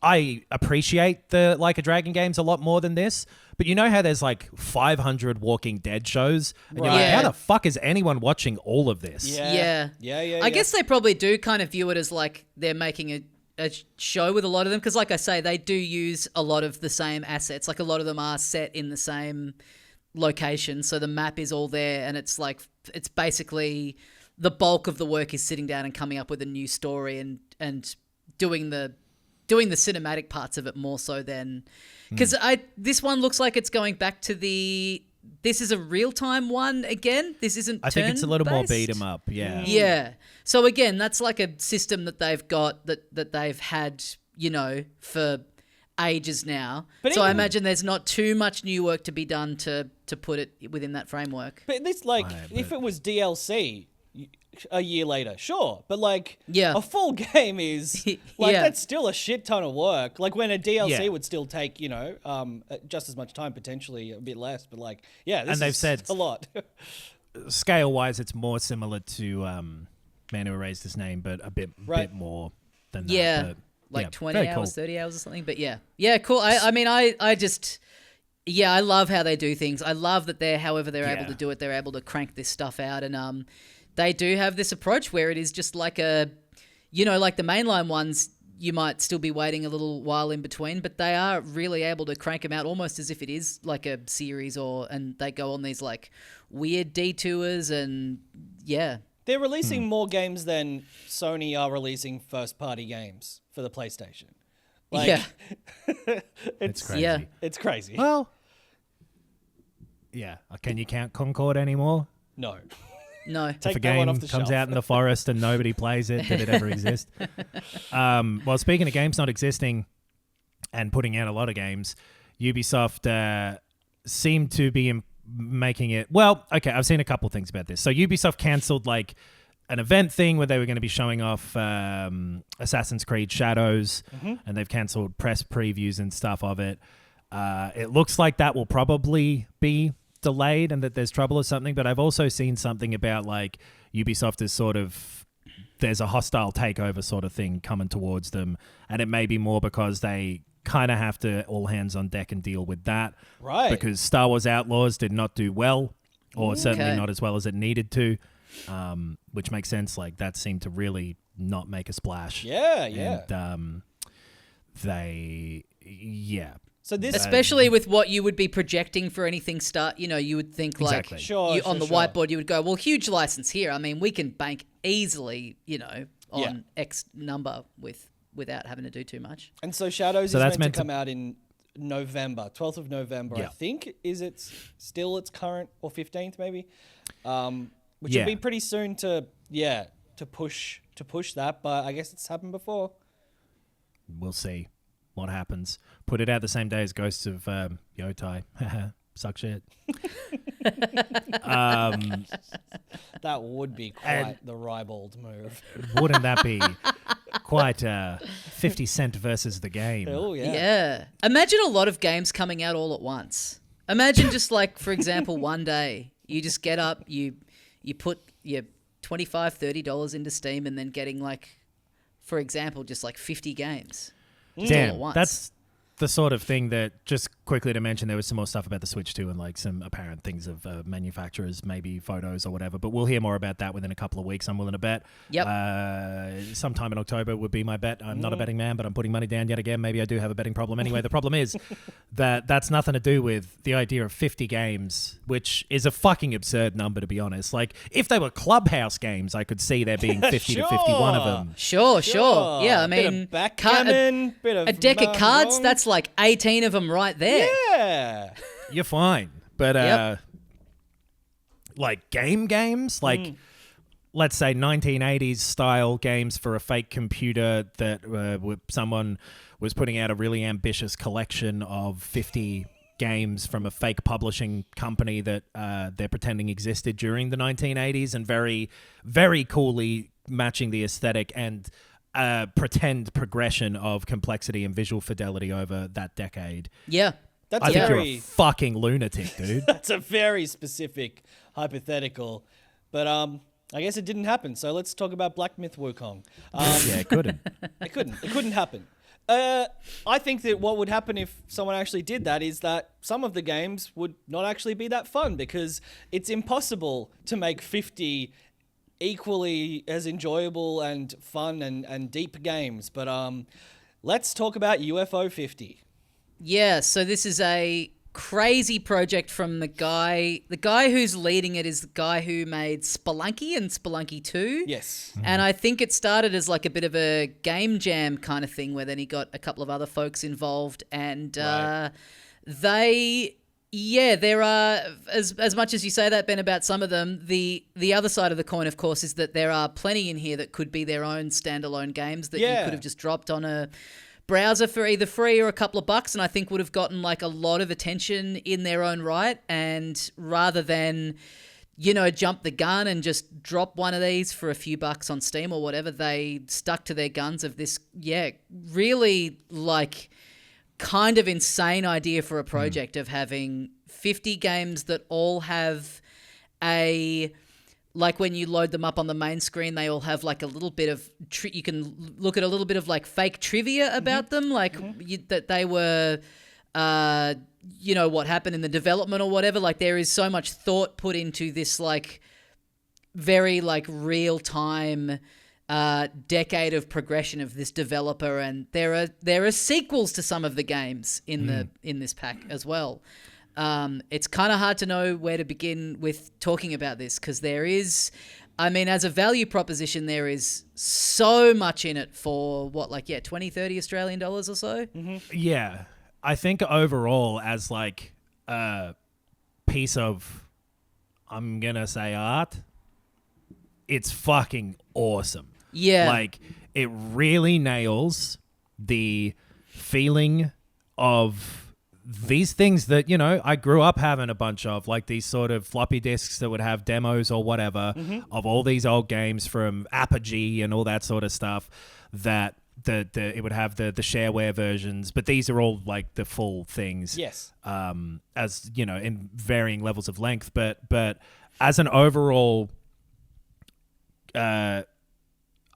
I appreciate the Like a Dragon games a lot more than this, but you know how there's like 500 Walking Dead shows? And you're like, how the fuck is anyone watching all of this? Yeah. I guess they probably do kind of view it as like they're making a show with a lot of them, because like I say, they do use a lot of the same assets. Like a lot of them are set in the same location, so the map is all there, and it's like it's basically the bulk of the work is sitting down and coming up with a new story and doing the cinematic parts of it more so than, because this one looks like it's going back to this is a real-time one again. This isn't I think it's a little more turn-based. beat 'em up, yeah. Yeah. So again, that's like a system that they've got that they've had, for ages now. But I imagine there's not too much new work to be done to put it within that framework. But this, like, if it was DLC a year later, sure, but like a full game is like that's still a shit ton of work. Like when a DLC would still take just as much time, potentially a bit less, but like this and they've said a lot. Scale wise, it's more similar to Man Who Erased His Name, but a bit more than that. Yeah, but, like 20 hours, cool. 30 hours or something. But yeah, cool. I mean, I just Yeah, I love how they do things. I love that however they're able Yeah. to do it, they're able to crank this stuff out. And they do have this approach where it is just like like the mainline ones, you might still be waiting a little while in between, but they are really able to crank them out almost as if it is like a series and they go on these like weird detours and yeah. They're releasing more games than Sony are releasing first-party games for the PlayStation. Yeah. It's crazy. Yeah. It's crazy. Well, yeah. Can you count Concord anymore? No. No. If Take a that one game off the comes shelf. out in the forest and nobody plays it, did it ever exist? Well, speaking of games not existing and putting out a lot of games, Ubisoft seemed to be making it... Well, okay, I've seen a couple things about this. So Ubisoft cancelled like an event thing where they were going to be showing off Assassin's Creed Shadows, and they've cancelled press previews and stuff of it. It looks like that will probably be delayed and that there's trouble or something, but I've also seen something about like Ubisoft is sort of... There's a hostile takeover sort of thing coming towards them, and it may be more because they kind of have to all hands on deck and deal with that. Right. Because Star Wars Outlaws did not do well, or certainly Okay. not as well as it needed to. Which makes sense. Like that seemed to really not make a splash. Yeah. And yeah. So this... Especially with what you would be projecting for anything you would think like Exactly. Sure, on the sure. whiteboard, you would go, well, huge license here. I mean, we can bank easily, on Yeah. X number without having to do too much. And so Shadows So is that's meant to meant come out in November, 12th of November, I Yeah. think. Is it still its current, or 15th maybe? Which Yeah. would be pretty soon to push that, but I guess it's happened before. We'll see what happens. Put it out the same day as Ghosts of Yotei. Suck shit. That would be quite the ribald move. Wouldn't that be quite 50 Cent versus the game? Oh, yeah. Yeah. Imagine a lot of games coming out all at once. Imagine just like, for example, one day you just get up, you put your $25, $30 into Steam and then getting like, for example, just like 50 games. Just all at Damn, once. that's the sort of thing that, just quickly to mention, there was some more stuff about the Switch too, and like some apparent things of manufacturers, maybe photos or whatever, but we'll hear more about that within a couple of weeks, I'm willing to bet. Yep. Sometime in October would be my bet. I'm not a betting man, but I'm putting money down yet again. Maybe I do have a betting problem. Anyway, the problem is that's nothing to do with the idea of 50 games, which is a fucking absurd number, to be honest. Like, if they were Clubhouse games, I could see there being 50 to 51 of them. Sure. Yeah, I Bit mean, of backgammon, bit of a deck of cards, mahjong. that's like 18 of them right there. Yeah. You're fine. But Yep. like games, like let's say 1980s style games for a fake computer that someone was putting out a really ambitious collection of 50 games from a fake publishing company that they're pretending existed during the 1980s, and very, very coolly matching the aesthetic and pretend progression of complexity and visual fidelity over that decade. Yeah. That's I think you're very... a fucking lunatic, dude. That's a very specific hypothetical, but I guess it didn't happen. So let's talk about Black Myth Wukong. Yeah, it couldn't. It couldn't happen. I think that what would happen if someone actually did that is that some of the games would not actually be that fun, because it's impossible to make 50 equally as enjoyable and fun and deep games. But let's talk about UFO 50. Yeah, so this is a crazy project from the guy who's leading it is the guy who made Spelunky and Spelunky 2. Yes. And I think it started as like a bit of a game jam kind of thing where then he got a couple of other folks involved, and Right. there are, as much as you say that, Ben, about some of them, the other side of the coin, of course, is that there are plenty in here that could be their own standalone games that you Yeah. could have just dropped on a browser for either free or a couple of bucks, and I think would have gotten like a lot of attention in their own right. And rather than, jump the gun and just drop one of these for a few bucks on Steam or whatever, they stuck to their guns of this, really like kind of insane idea for a project of having 50 games that all have like when you load them up on the main screen, they all have like a little bit of, you can look at a little bit of like fake trivia about them, like that they were what happened in the development or whatever. Like, there is so much thought put into this, like, very, like, real-time decade of progression of this developer, and there are sequels to some of the games in this pack as well. It's kind of hard to know where to begin with talking about this, because there is, I mean, as a value proposition, there is so much in it for 20, 30 Australian dollars or so. Mm-hmm. Yeah. I think overall, as like a piece of, I'm going to say art, it's fucking awesome. Yeah. Like, it really nails the feeling of these things that, I grew up having a bunch of, like these sort of floppy disks that would have demos or whatever of all these old games from Apogee and all that sort of stuff, that it would have the shareware versions, but these are all like the full things. Yes. As, in varying levels of length, but as an overall, I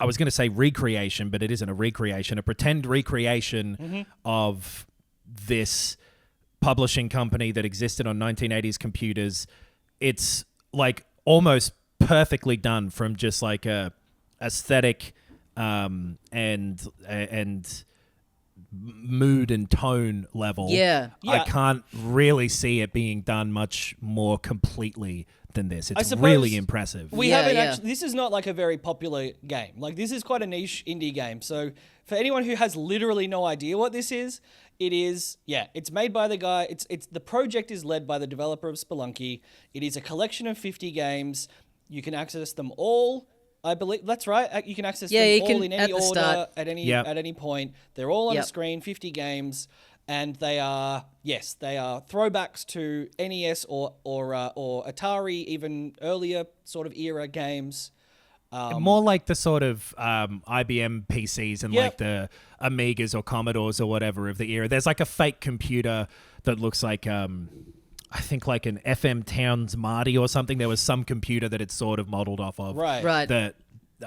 was going to say recreation, but it isn't a recreation, a pretend recreation of this publishing company that existed on 1980s computers. It's like almost perfectly done from just like a aesthetic and mood and tone level. Yeah. I can't really see it being done much more completely than this. It's suppose really impressive. We haven't actually. This is not like a very popular game. Like, this is quite a niche indie game. So for anyone who has literally no idea what this is, it is, it's made by the guy. It's the project is led by the developer of Spelunky. It is a collection of 50 games. You can access them all. I believe that's right. You can access them all in any order at any point. They're all on a screen. 50 games. And they are throwbacks to NES or Atari, even earlier sort of era games. More like the sort of IBM PCs and like the Amigas or Commodores or whatever of the era. There's like a fake computer that looks like, I think like an FM Towns Marty or something. There was some computer that it's sort of modeled off of. Right. That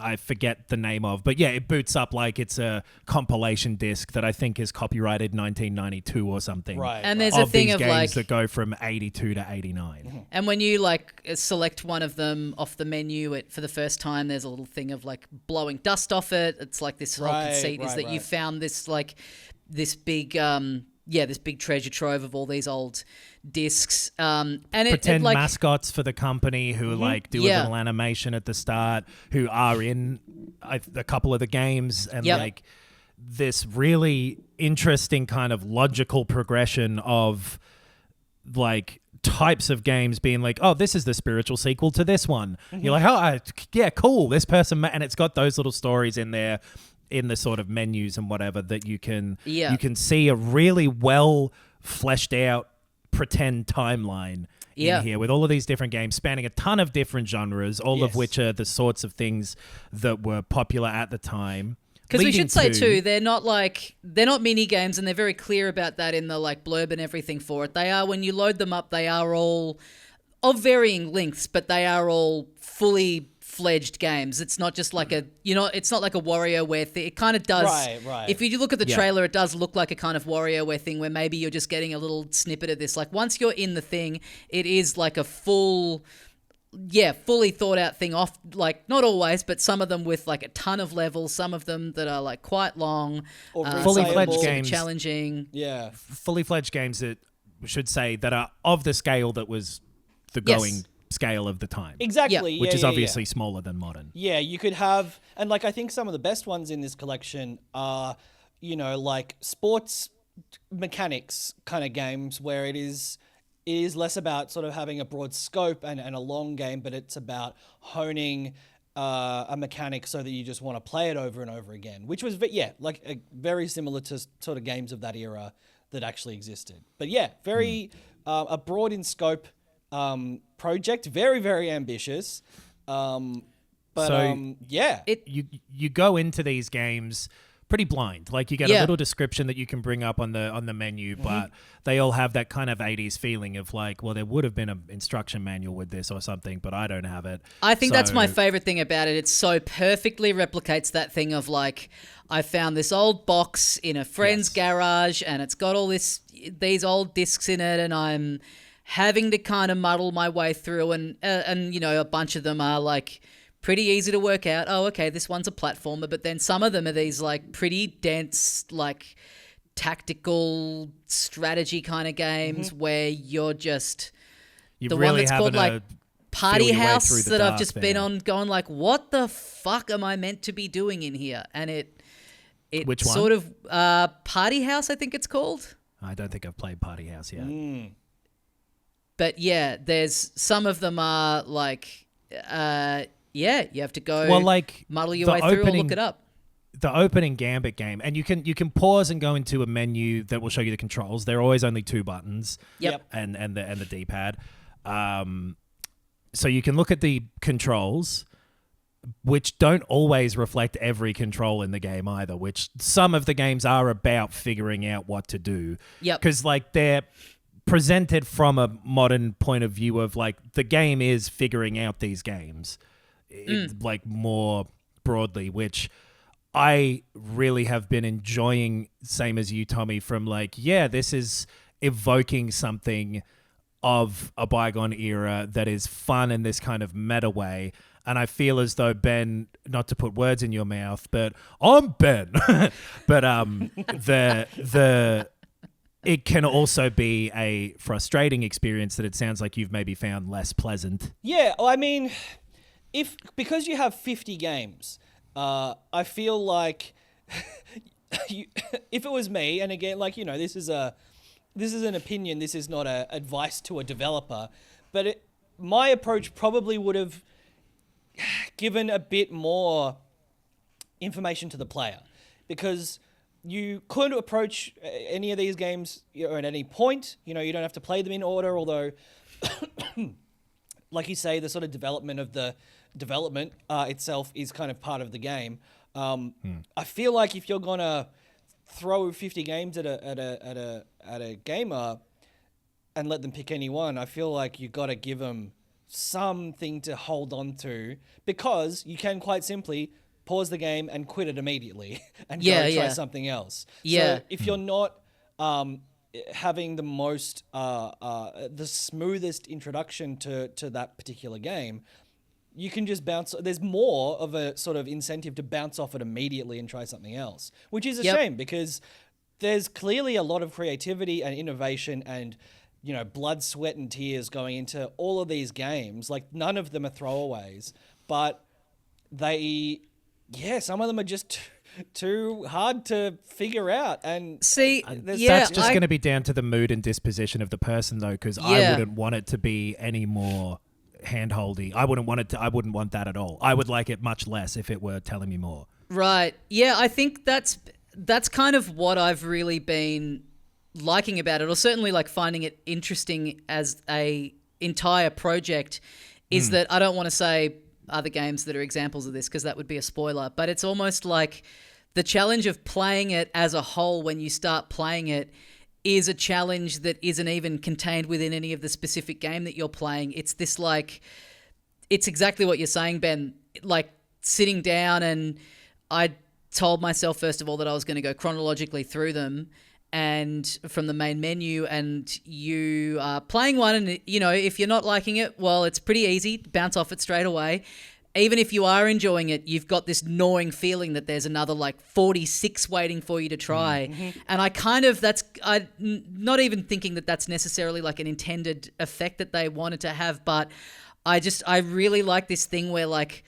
I forget the name of, but it boots up like it's a compilation disc that I think is copyrighted 1992 or something. Right. And there's a thing these of games like that go from 82 to 89. And when you like select one of them off the menu for the first time, there's a little thing of like blowing dust off it. It's like this whole conceit is that you found this like this big this big treasure trove of all these old discs. And pretend mascots for the company who like do a little animation at the start, who are in a couple of the games, and like this really interesting kind of logical progression of like types of games being like, oh, this is the spiritual sequel to this one. You're like, oh, cool. This person, and it's got those little stories in there, in the sort of menus and whatever, that you can see a really well fleshed out pretend timeline in here with all of these different games spanning a ton of different genres, all of which are the sorts of things that were popular at the time. Because we should say too, they're not mini games, and they're very clear about that in the like blurb and everything for it. They are, when you load them up, they are all of varying lengths, but they are all fully fledged games. It's not just like it's not like a WarioWare thing. It kind of does. Right. If you look at the trailer, it does look like a kind of WarioWare thing where maybe you're just getting a little snippet of this. Like, once you're in the thing, it is like a fully thought out thing off, like not always, but some of them with like a ton of levels, some of them that are like quite long, or fully fledged games, challenging. Yeah. Fully fledged games that we should say that are of the scale that was the going scale of the time. Exactly. Which is obviously smaller than modern. Yeah, you could have, and like I think some of the best ones in this collection are, like sports mechanics kind of games where it is less about sort of having a broad scope and a long game, but it's about honing a mechanic so that you just want to play it over and over again, which was very similar to sort of games of that era that actually existed. But very a broad in scope project, very, very ambitious. You go into these games pretty blind. Like you get a little description that you can bring up on the menu, but they all have that kind of 80s feeling of like, well, there would have been an instruction manual with this or something, but I don't have it. I think that's my favorite thing about it. It so perfectly replicates that thing of like, I found this old box in a friend's garage and it's got all these old discs in it, and I'm having to kind of muddle my way through, and a bunch of them are like pretty easy to work out. Oh, okay, this one's a platformer, but then some of them are these like pretty dense, like tactical strategy kind of games where you're just the one that's called like Party House that I've just been on going like, what the fuck am I meant to be doing in here? And it Which one? Sort of Party House, I think it's called. I don't think I've played Party House yet. But yeah, there's some of them are like, you have to go muddle your way through or look it up. The opening Gambit game, and you can pause and go into a menu that will show you the controls. There are always only 2 buttons. Yep. And the D-pad. So you can look at the controls, which don't always reflect every control in the game either, which some of the games are about figuring out what to do. Yep. Because like they're presented from a modern point of view of like the game is figuring out these games like more broadly, which I really have been enjoying, same as you, Tommy, from like, this is evoking something of a bygone era that is fun in this kind of meta way. And I feel as though Ben, not to put words in your mouth, but I'm Ben. But it can also be a frustrating experience that it sounds like you've maybe found less pleasant. Yeah, well, I mean, because you have 50 games, I feel like if it was me, and again, like, this is an opinion, this is not a advice to a developer, but my approach probably would have given a bit more information to the player, because you could approach any of these games at any point. You don't have to play them in order, although, like you say, the sort of development of the development itself is kind of part of the game. I feel like if you're gonna throw 50 games at a gamer and let them pick any one, I feel like you got to give them something to hold on to, because you can quite simply pause the game and quit it immediately and go try something else. Yeah. So if you're not having the most the smoothest introduction to that particular game, you can just bounce. There's more of a sort of incentive to bounce off it immediately and try something else, which is a shame, because there's clearly a lot of creativity and innovation and blood, sweat, and tears going into all of these games. Like, none of them are throwaways, but some of them are just too hard to figure out. And see, that's just going to be down to the mood and disposition of the person, though, because I wouldn't want it to be any more hand-holdy. I wouldn't want that at all. I would like it much less if it were telling me more. Right. Yeah, I think that's kind of what I've really been liking about it, or certainly like finding it interesting as a entire project, is that I don't want to say other games that are examples of this, because that would be a spoiler, but it's almost like the challenge of playing it as a whole when you start playing it is a challenge that isn't even contained within any of the specific game that you're playing. It's this like, it's exactly what you're saying, Ben, like sitting down, and I told myself first of all that I was going to go chronologically through them and from the main menu, and you are playing one, and if you're not liking it, well, it's pretty easy, bounce off it straight away. Even if you are enjoying it, you've got this gnawing feeling that there's another like 46 waiting for you to try. And I not even thinking that that's necessarily like an intended effect that they wanted to have, but I really like this thing where like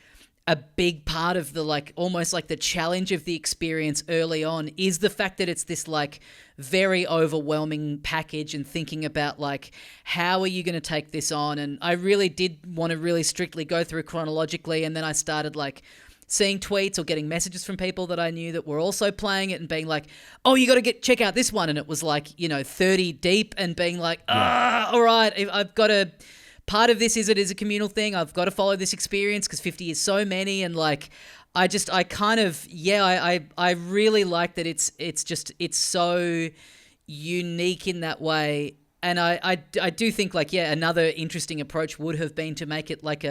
a big part of the like almost like the challenge of the experience early on is the fact that it's this like very overwhelming package, and thinking about like, how are you going to take this on? And I really did want to really strictly go through chronologically, and then I started like seeing tweets or getting messages from people that I knew that were also playing it and being like, oh, you got to check out this one. And it was like, 30 deep, and being like, all right, I've got to, part of this is it is a communal thing. I've got to follow this experience because 50 is so many. And like, I kind of, I really like that it's so unique in that way. And I do think like, another interesting approach would have been to make it like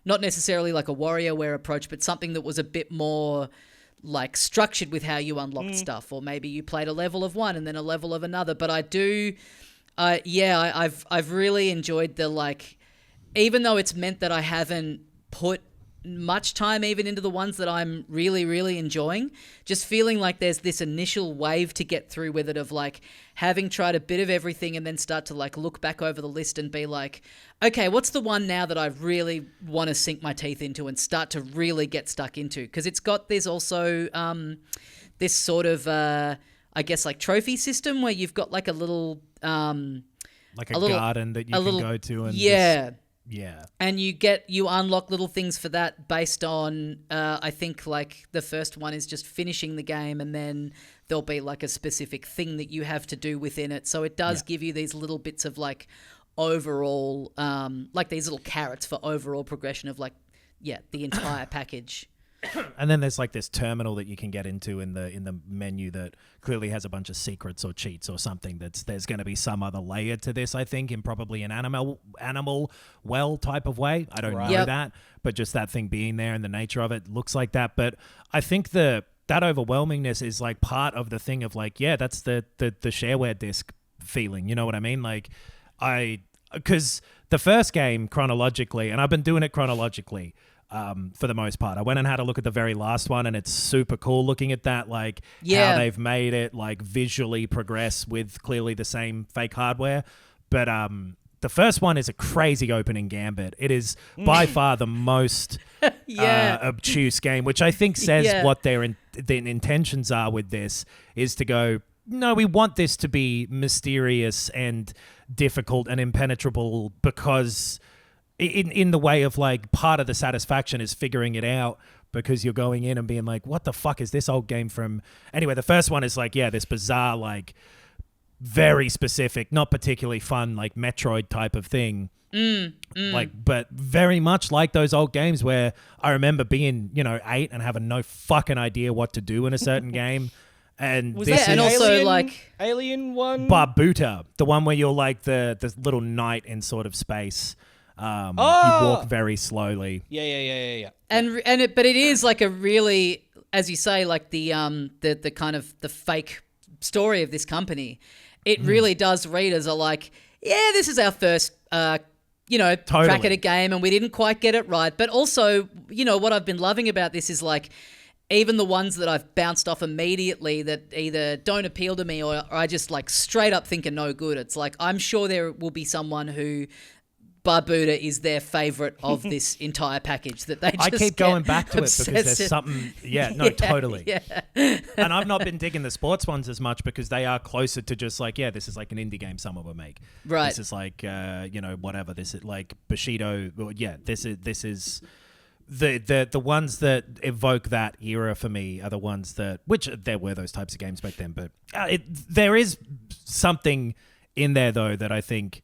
not necessarily like a WarioWare approach, but something that was a bit more like structured with how you unlocked stuff, or maybe you played a level of one and then a level of another. But I've really enjoyed the, like, even though it's meant that I haven't put much time even into the ones that I'm really, really enjoying, just feeling like there's this initial wave to get through with it of like having tried a bit of everything and then start to like look back over the list and be like, okay, what's the one now that I really want to sink my teeth into and start to really get stuck into? Because it's got this also this sort of I guess like trophy system where you've got like a little like a garden that you can go to and yeah. And you unlock little things for that based on, I think like the first one is just finishing the game, and then there'll be like a specific thing that you have to do within it. So it does give you these little bits of like overall, like these little carrots for overall progression of like, the entire package. And then there's like this terminal that you can get into in the menu that clearly has a bunch of secrets or cheats or something. There's going to be some other layer to this, I think, in probably an animal well type of way. I don't know that, but just that thing being there and the nature of it looks like that. But I think that overwhelmingness is like part of the thing of like, that's the shareware disc feeling. You know what I mean? Like because the first game chronologically, and I've been doing it chronologically, for the most part. I went and had a look at the very last one, and it's super cool looking at that, like how they've made it like visually progress with clearly the same fake hardware. But the first one is a crazy opening gambit. It is by far the most obtuse game, which I think says what their intentions are with this is to go, no, we want this to be mysterious and difficult and impenetrable because in the way of like part of the satisfaction is figuring it out, because you're going in and being like, what the fuck is this old game from? Anyway, the first one is like, this bizarre, like very specific, not particularly fun, like Metroid type of thing. Like, but very much like those old games where I remember being, 8 and having no fucking idea what to do in a certain game. And was this that is also Alien, like Alien one? Barbuta, the one where you're like the little knight in sort of space. You walk very slowly. Yeah. But it is like a really, as you say, like the kind of the fake story of this company. It really does read as a like, this is our first crack at a game, and we didn't quite get it right. But also, what I've been loving about this is like, even the ones that I've bounced off immediately that either don't appeal to me or I just like straight up think are no good. It's like, I'm sure there will be someone who Barbuda is their favorite of this entire package that they just I keep going back to it because obsessed. there's something. Totally. Yeah. And I've not been digging the sports ones as much because they are closer to just like, this is like an indie game someone would make. Right. This is like, whatever. This is like Bushido. This is the ones that evoke that era for me are the ones that, which there were those types of games back then, but there is something in there though that I think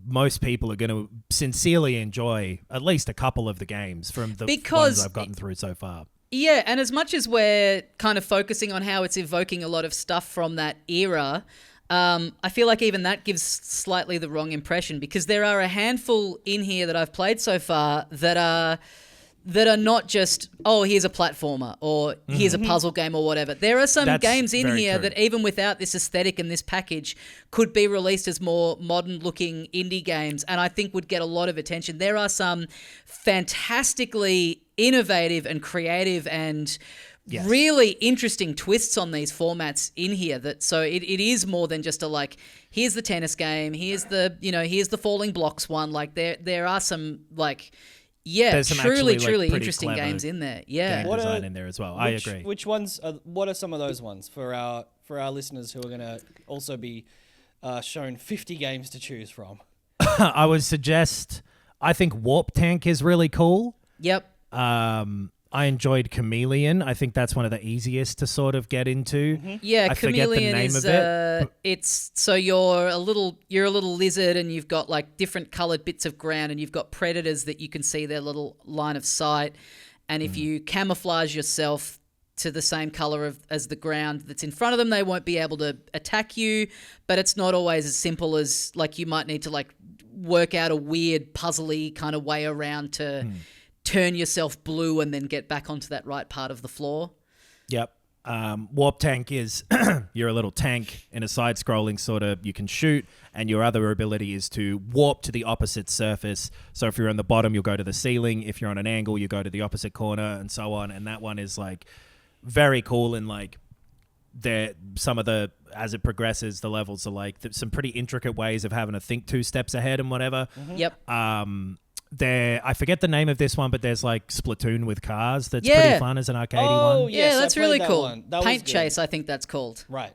most people are going to sincerely enjoy at least a couple of the games from the ones I've gotten through so far. Yeah, and as much as we're kind of focusing on how it's evoking a lot of stuff from that era, I feel like even that gives slightly the wrong impression, because there are a handful in here that I've played so far that are not just, here's a platformer or here's a puzzle game or whatever. There are some games in here that even without this aesthetic and this package could be released as more modern looking indie games, and I think would get a lot of attention. There are some fantastically innovative and creative and really interesting twists on these formats in here, so it is more than just a like, here's the tennis game, here's the falling blocks one. Like there are some like, there's some truly interesting games in there. Yeah, game design in there as well. I agree. Which ones? What are some of those ones for our listeners who are going to also be shown 50 games to choose from? I would suggest. I think Warp Tank is really cool. Yep. I enjoyed Chameleon. I think that's one of the easiest to sort of get into. Yeah, I Chameleon forget the name is of it. it's so you're a little lizard, and you've got like different colored bits of ground, and you've got predators that you can see their little line of sight, and if you camouflage yourself to the same color as the ground that's in front of them, they won't be able to attack you. But it's not always as simple as, like, you might need to, like, work out a weird puzzly kind of way around to turn yourself blue and then get back onto that right part of the floor. Yep. Warp tank is you're a little tank in a side-scrolling sort of, you can shoot, and your other ability is to warp to the opposite surface. So if you're on the bottom, you'll go to the ceiling. If you're on an angle, you go to the opposite corner, and so on. And that one is like very cool, and like some of the, as it progresses, the levels are like some pretty intricate ways of having to think 2 steps ahead and whatever. Yep. I forget the name of this one, but there's like Splatoon with cars. That's pretty fun as an arcadey one. Yes, yeah, that's really cool. That Paint Chase, I think that's called. Right.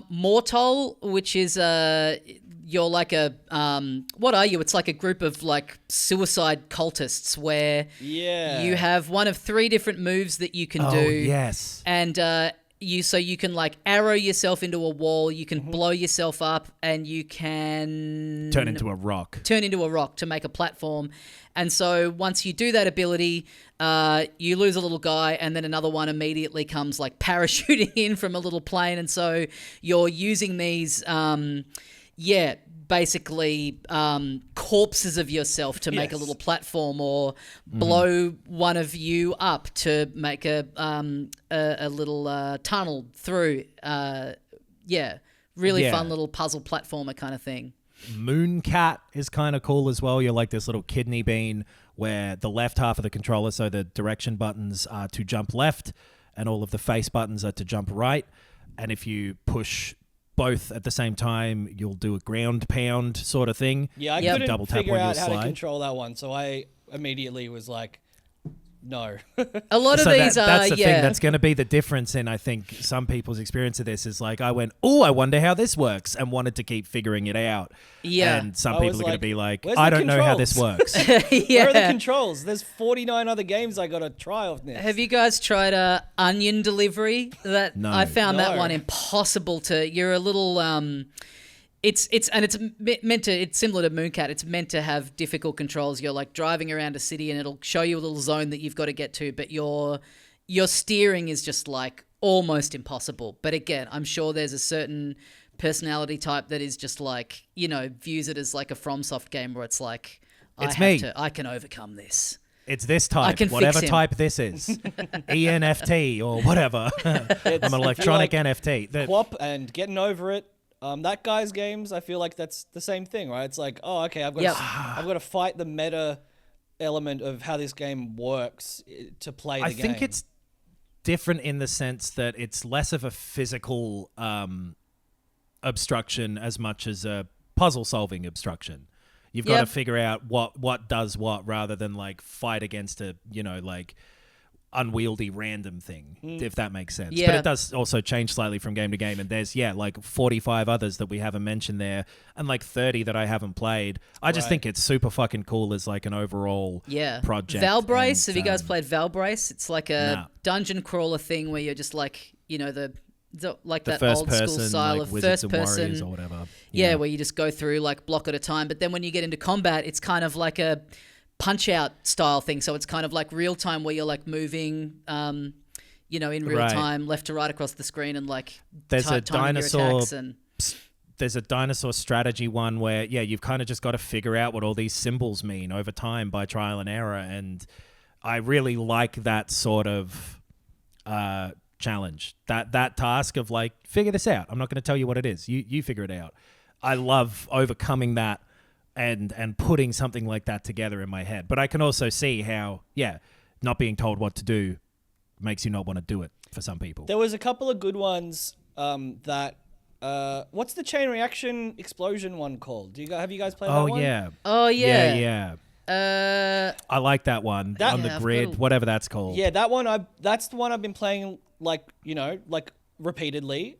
Mortal, which is you're like a what are you? It's like a group of like suicide cultists where you have one of 3 different moves that you can do. Yes. And you can like arrow yourself into a wall, you can blow yourself up, and you can turn into a rock to make a platform. And so once you do that ability, you lose a little guy, and then another one immediately comes like parachuting in from a little plane. And so you're using these basically corpses of yourself to make a little platform, or blow one of you up to make a little tunnel through. Really fun little puzzle platformer kind of thing. Mooncat is kind of cool as well. You're like this little kidney bean where the left half of the controller, so the direction buttons are to jump left and all of the face buttons are to jump right. And if you push both at the same time, you'll do a ground pound sort of thing. Yeah, I couldn't double tap figure out how to control that one, so I immediately was like, no. A lot of these are, that's the thing that's going to be the difference in, I think, some people's experience of this is like, I went, I wonder how this works, and wanted to keep figuring it out. Yeah. And some people are going to be like, I don't know how this works. Where are the controls? There's 49 other games I got to try off this. Have you guys tried Onion Delivery? No. I found that one impossible to. You're a little. It's meant to. It's similar to Mooncat. It's meant to have difficult controls. You're like driving around a city, and it'll show you a little zone that you've got to get to, but your steering is just like almost impossible. But again, I'm sure there's a certain personality type that is just like, views it as like a FromSoft game where it's like, I can overcome this. It's this type, whatever type this is. ENFT or whatever. I'm an electronic NFT. Quap and getting over it. That guy's games, I feel like that's the same thing, right? It's like, I've got to fight the meta element of how this game works to play the game. I think it's different in the sense that it's less of a physical obstruction as much as a puzzle-solving obstruction. You've got to figure out what does what, rather than like fight against a, unwieldy random thing, if that makes sense. But it does also change slightly from game to game, and there's like 45 others that we haven't mentioned there, and like 30 that I haven't played. I just think it's super fucking cool as like an overall project. Valbrace, have you guys played Valbrace? It's like a dungeon crawler thing where you're just like, the that old school style like of Wizards first person or whatever. Yeah, where you just go through like block at a time, but then when you get into combat, it's kind of like a Punch-Out style thing, so it's kind of like real time where you're like moving, in real time, left to right across the screen, and like there's a dinosaur. And there's a dinosaur strategy one where you've kind of just got to figure out what all these symbols mean over time by trial and error, and I really like that sort of challenge, that task of like, figure this out. I'm not going to tell you what it is. You figure it out. I love overcoming that and putting something like that together in my head. But I can also see how, not being told what to do makes you not want to do it for some people. There was a couple of good ones that... what's the chain reaction explosion one called? Have you guys played that one? Oh, yeah. Yeah. I like that one on the grid, whatever that's called. Yeah, that one, that's the one I've been playing like repeatedly.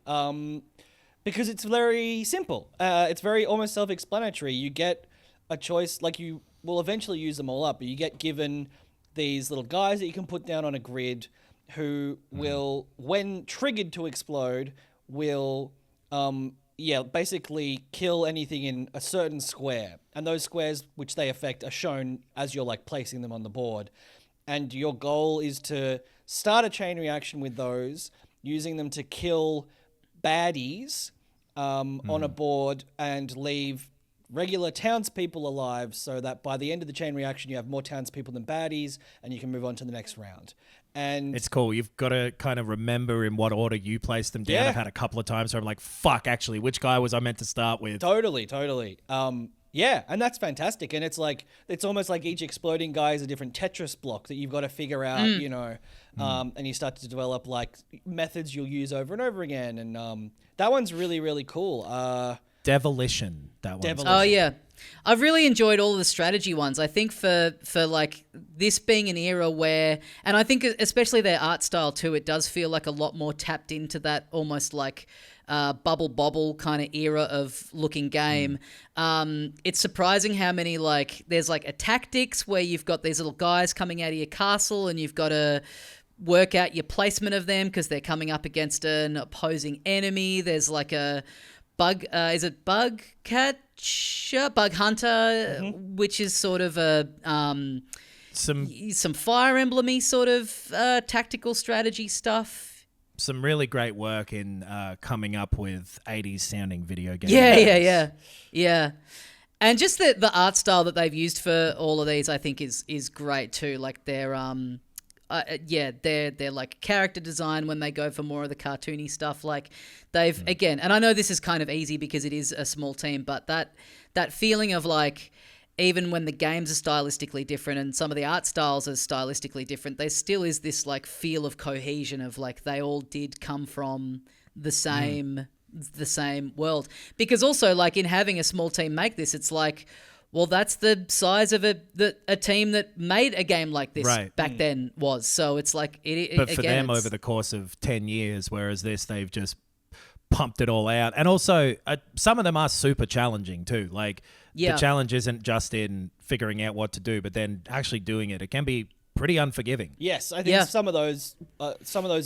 Because it's very simple. It's very almost self-explanatory. You get a choice, like you will eventually use them all up, but you get given these little guys that you can put down on a grid who will, when triggered to explode, will, basically kill anything in a certain square. And those squares which they affect are shown as you're like placing them on the board. and your goal is to start a chain reaction with those, using them to kill baddies on a board and leave regular townspeople alive, so that by the end of the chain reaction you have more townspeople than baddies and you can move on to the next round. And it's cool. You've got to kind of remember in what order you place them down. Yeah. I've had a couple of times where I'm like, fuck, actually, which guy was I meant to start with? Totally. Yeah, and that's fantastic. And it's like, it's almost like each exploding guy is a different Tetris block that you've got to figure out, you know, and you start to develop like methods you'll use over and over again. And that one's really, really cool. Devilition, that one. Devilition. Oh yeah, I've really enjoyed all of the strategy ones. I think for like this being an era where, and I think especially their art style too, it does feel like a lot more tapped into that almost like bubble bobble kind of era of looking game. It's surprising how many like there's like a tactics where you've got these little guys coming out of your castle and you've got to work out your placement of them because they're coming up against an opposing enemy. There's like a bug hunter, which is sort of a some Fire Emblem-y sort of tactical strategy stuff. Some really great work in coming up with 80s sounding video games. Yeah. And just the art style that they've used for all of these, I think is great too. Like their their like character design when they go for more of the cartoony stuff. Like they've again, and I know this is kind of easy because it is a small team, but that feeling of like, even when the games are stylistically different and some of the art styles are stylistically different, there still is this like feel of cohesion of like they all did come from the same world. Because also like in having a small team make this, it's like, well, that's the size of a team that made a game like this back then was. So it's like but for them over the course of 10 years, whereas this, they've just pumped it all out. And also some of them are super challenging too. Like the challenge isn't just in figuring out what to do, but then actually doing it. It can be pretty unforgiving. Yes, I think some of those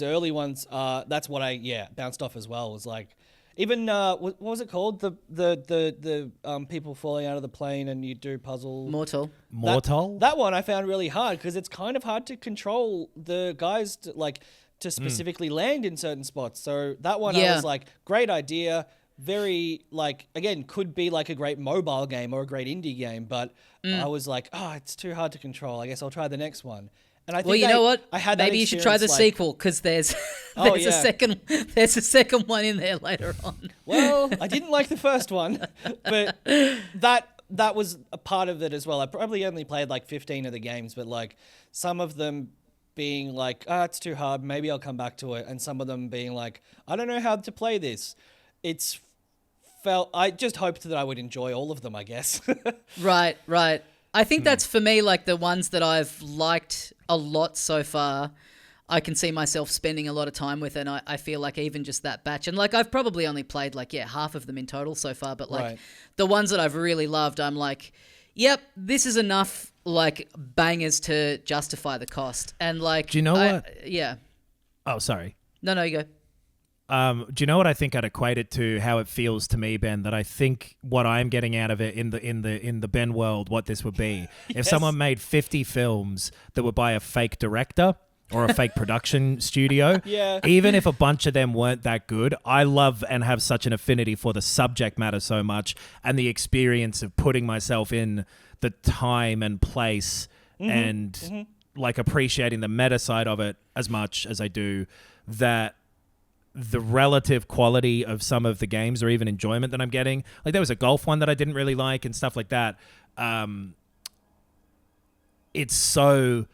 early ones, that's what I bounced off as well. Was like, even what was it called? The people falling out of the plane and you do puzzle. Mortal. That one I found really hard because it's kind of hard to control the guys to specifically land in certain spots. So that one I was like, great idea. Very like, again, could be like a great mobile game or a great indie game, but I was like, oh, it's too hard to control. I guess I'll try the next one. And I think well, you know what? I had maybe you should try the sequel because there's a second one in there later on. Well, I didn't like the first one, but that was a part of it as well. I probably only played like 15 of the games, but like some of them being like, it's too hard, maybe I'll come back to it, and some of them being like, I don't know how to play this. I just hoped that I would enjoy all of them, I guess. Right. I think that's for me, like the ones that I've liked a lot so far, I can see myself spending a lot of time with, and I feel like even just that batch, and like I've probably only played like, half of them in total so far, but like the ones that I've really loved, I'm like, yep, this is enough like bangers to justify the cost. And like, do you know what? Yeah. Oh, sorry. No, you go. Do you know what I think I'd equate it to? How it feels to me, Ben. That I think what I'm getting out of it in the Ben world, what this would be if someone made 50 films that were by a fake director or a fake production studio. Even if a bunch of them weren't that good, I love and have such an affinity for the subject matter so much, and the experience of putting myself in the time and place and like appreciating the meta side of it as much as I do that. The relative quality of some of the games or even enjoyment that I'm getting. Like there was a golf one that I didn't really like and stuff like that. It's so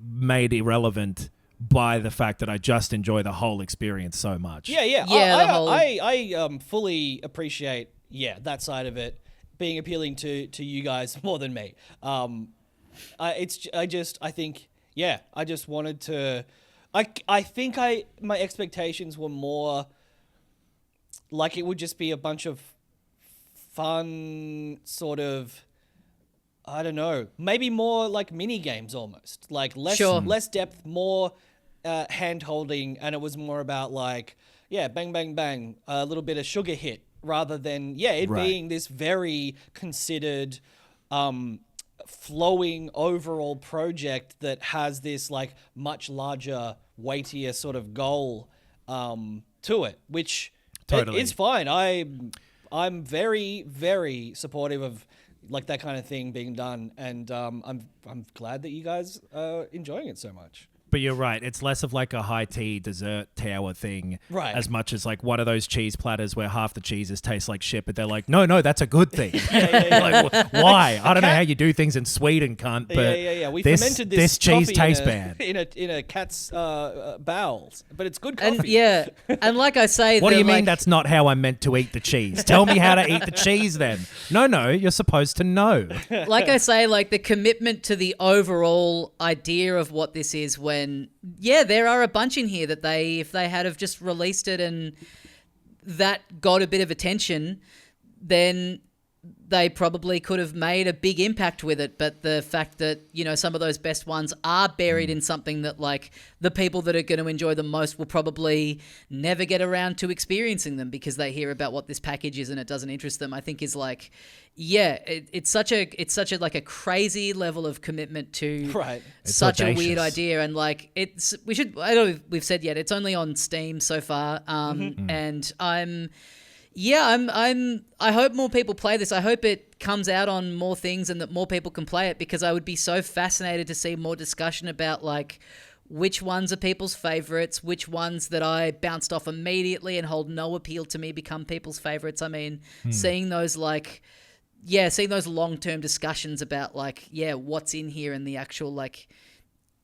made irrelevant by the fact that I just enjoy the whole experience so much. I fully appreciate that side of it being appealing to you guys more than me. I just wanted to. I think my expectations were more like it would just be a bunch of fun sort of, I don't know, maybe more like mini games almost, like less depth, more hand holding, and it was more about like bang bang bang, a little bit of sugar hit rather than being this very considered flowing overall project that has this like much larger, weightier sort of goal to it, which Totally. it's fine. I'm very, very supportive of like that kind of thing being done, and I'm glad that you guys are enjoying it so much. But you're right. It's less of like a high tea dessert tower thing, Right? as much as like one of those cheese platters where half the cheeses taste like shit, but they're like, no, that's a good thing. Like, why? I don't know how you do things in Sweden, cunt. But We this, fermented this cheese coffee tastes bad. in a cat's bowels, but it's good coffee. And yeah, and like I say, What do you mean like, that's not how I'm meant to eat the cheese? Tell me how to eat the cheese then. No, you're supposed to know. like I say, like the commitment to the overall idea of what this is when, there are a bunch in here that if they had have just released it and that got a bit of attention, then they probably could have made a big impact with it. But the fact that, some of those best ones are buried in something that like the people that are going to enjoy them most will probably never get around to experiencing them because they hear about what this package is and it doesn't interest them, I think is like, it's such a like a crazy level of commitment to such a weird idea. And like I don't know if we've said yet, it's only on Steam so far. And I hope more people play this. I hope it comes out on more things and that more people can play it, because I would be so fascinated to see more discussion about like which ones are people's favorites, which ones that I bounced off immediately and hold no appeal to me become people's favorites. I mean, seeing those long-term discussions about like, what's in here and the actual like,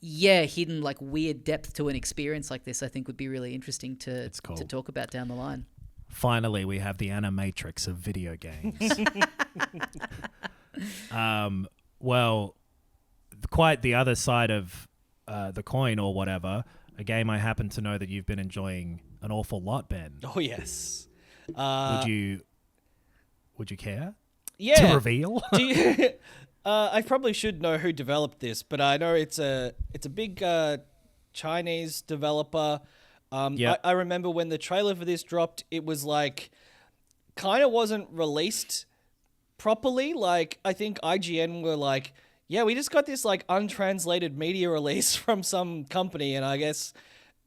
hidden like weird depth to an experience like this, I think would be really interesting to talk about down the line. Finally, we have the animatrix of video games. Well, quite the other side of the coin or whatever, a game I happen to know that you've been enjoying an awful lot, Ben. Oh, yes. Would you care to reveal? I probably should know who developed this, but I know it's a big Chinese developer. I remember when the trailer for this dropped, it was like kind of wasn't released properly. Like I think IGN were like, we just got this like untranslated media release from some company, and I guess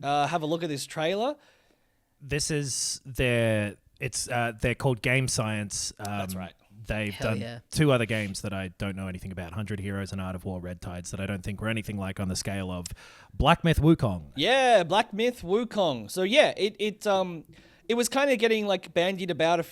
have a look at this trailer. This is they're called Game Science. That's right. They've done two other games that I don't know anything about, 100 Heroes and Art of War Red Tides, that I don't think were anything like on the scale of Black Myth Wukong. Yeah, Black Myth Wukong. So it was kind of getting like bandied about a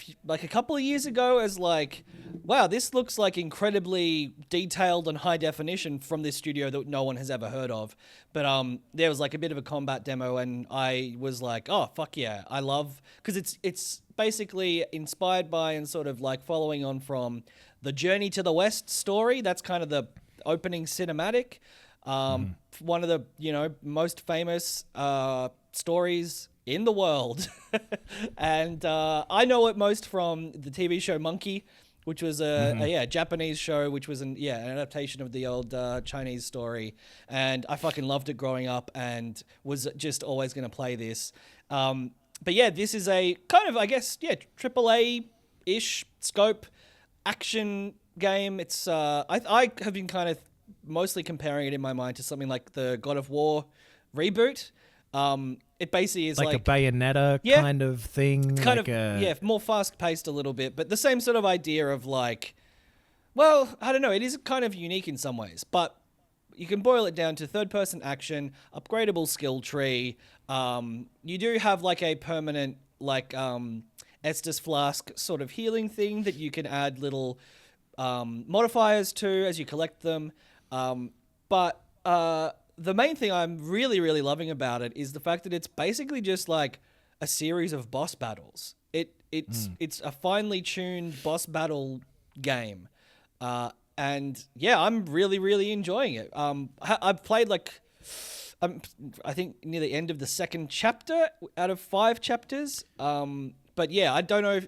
couple of years ago as like, wow, this looks like incredibly detailed and high definition from this studio that no one has ever heard of. But there was like a bit of a combat demo, and I was like, oh fuck yeah, I love, because it's basically inspired by and sort of like following on from the Journey to the West story. That's kind of the opening cinematic. One of the most famous stories in the world. And I know it most from the TV show Monkey, which was a Japanese show, which was an adaptation of the old Chinese story. And I fucking loved it growing up and was just always going to play this. But yeah, this is a kind of, I guess, AAA-ish scope action game. It's I have been kind of mostly comparing it in my mind to something like the God of War reboot. It basically is like a Bayonetta kind of thing. Kind of more fast-paced a little bit, but the same sort of idea of like, well, I don't know, it is kind of unique in some ways, but you can boil it down to third-person action, upgradable skill tree. You do have like a permanent like Estus Flask sort of healing thing that you can add little modifiers to as you collect them. But the main thing I'm really, really loving about it is the fact that it's basically just like a series of boss battles. It's a finely tuned boss battle game. And yeah, I'm really, really enjoying it. I've played like, I think near the end of the second chapter out of 5 chapters. But yeah, I don't know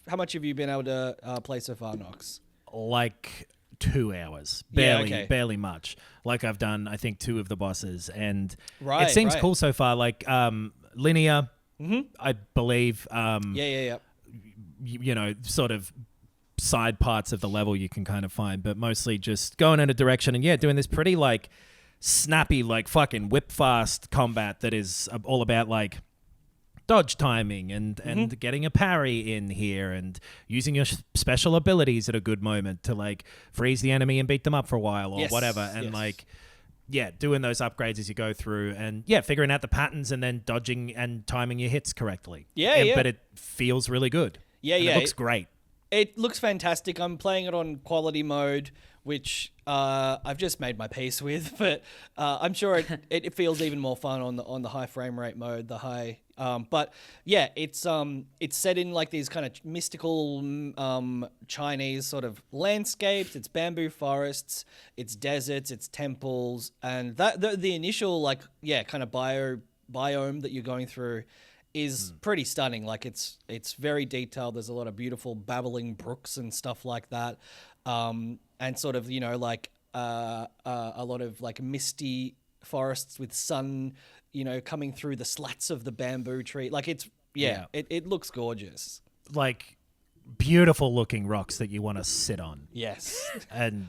how much have you been able to play so far, Nox? Like 2 hours, barely much. Like I've done, I think 2 of the bosses, and it seems cool so far. Like linear, I believe. Yeah. You know, sort of side parts of the level you can kind of find, but mostly just going in a direction and doing this pretty like snappy, like fucking whip fast combat that is all about like dodge timing and getting a parry in here and using your special abilities at a good moment to like freeze the enemy and beat them up for a while or whatever. And like, doing those upgrades as you go through and figuring out the patterns and then dodging and timing your hits correctly. But it feels really good. It looks great. It looks fantastic. I'm playing it on quality mode, which I've just made my peace with, but I'm sure it feels even more fun on the high frame rate mode, the high. But yeah, it's set in like these kind of mystical Chinese sort of landscapes. It's bamboo forests, it's deserts, it's temples, and that the initial like kind of biome that you're going through is pretty stunning. Like it's very detailed. There's a lot of beautiful babbling brooks and stuff like that. And sort of, like a lot of like misty forests with sun, coming through the slats of the bamboo tree. Like it's, it looks gorgeous. Like beautiful looking rocks that you want to sit on. Yes. And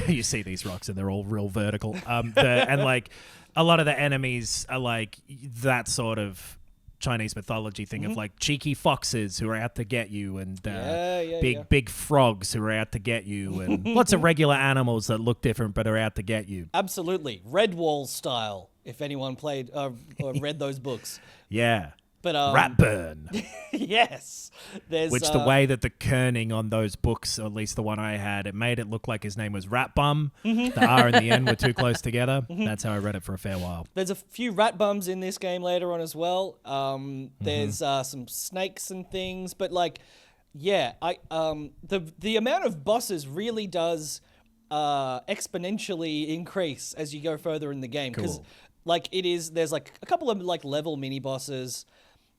you see these rocks and they're all real vertical. And like a lot of the enemies are like that sort of Chinese mythology thing of like cheeky foxes who are out to get you and big frogs who are out to get you and lots of regular animals that look different but are out to get you. Absolutely. Redwall style, if anyone played or read those books. Yeah. But Ratburn. Yes. Which the way that the kerning on those books, or at least the one I had, it made it look like his name was Ratbum. The R and the N were too close together. That's how I read it for a fair while. There's a few rat bums in this game later on as well. There's some snakes and things, but like, the amount of bosses really does exponentially increase as you go further in the game, because like there's like a couple of like level mini bosses.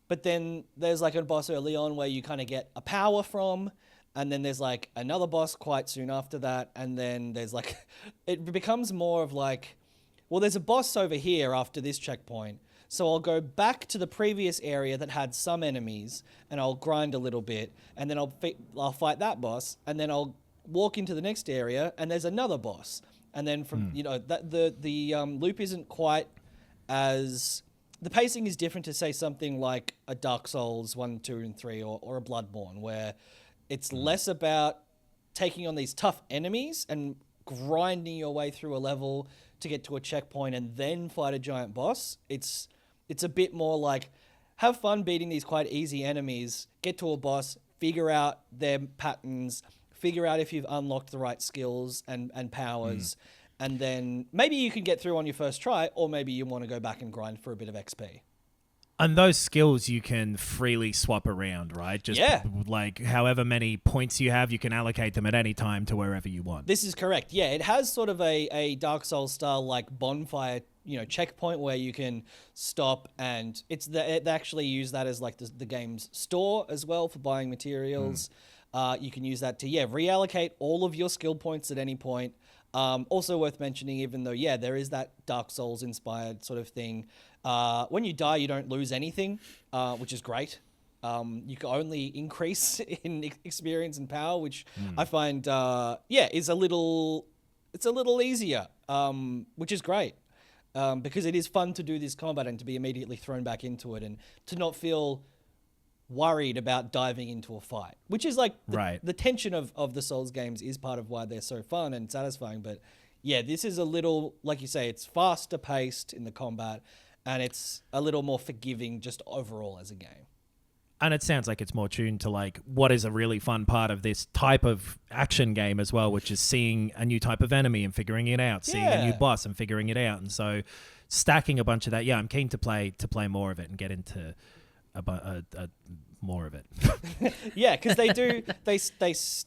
But then there's like a boss early on where you kind of get a power from, and then there's like another boss quite soon after that, and then there's like, it becomes more of like, well, there's a boss over here after this checkpoint, so I'll go back to the previous area that had some enemies, and I'll grind a little bit, and then I'll fight that boss, and then I'll walk into the next area, and there's another boss, and then from that the loop isn't quite as. The pacing is different to, say, something like a Dark Souls 1, 2, and 3 or a Bloodborne, where it's less about taking on these tough enemies and grinding your way through a level to get to a checkpoint and then fight a giant boss. It's a bit more like, have fun beating these quite easy enemies, get to a boss, figure out their patterns, figure out if you've unlocked the right skills and powers, and then maybe you can get through on your first try, or maybe you want to go back and grind for a bit of XP. And those skills you can freely swap around, right? Just like however many points you have, you can allocate them at any time to wherever you want. This is correct. Yeah, it has sort of a Dark Souls style like bonfire, checkpoint where you can stop, and they actually use that as like the game's store as well for buying materials. You can use that to reallocate all of your skill points at any point. Also worth mentioning, even though, there is that Dark Souls inspired sort of thing. When you die, you don't lose anything, which is great. You can only increase in experience and power, which I find, is a little easier, which is great. Because it is fun to do this combat and to be immediately thrown back into it and to not feel worried about diving into a fight, which is like the tension of the Souls games is part of why they're so fun and satisfying. But this is a little, like you say, it's faster paced in the combat, and it's a little more forgiving just overall as a game. And it sounds like it's more tuned to like what is a really fun part of this type of action game as well, which is seeing a new type of enemy and figuring it out, seeing a new boss and figuring it out. And so stacking a bunch of that, I'm keen to play more of it and get into more of it. Because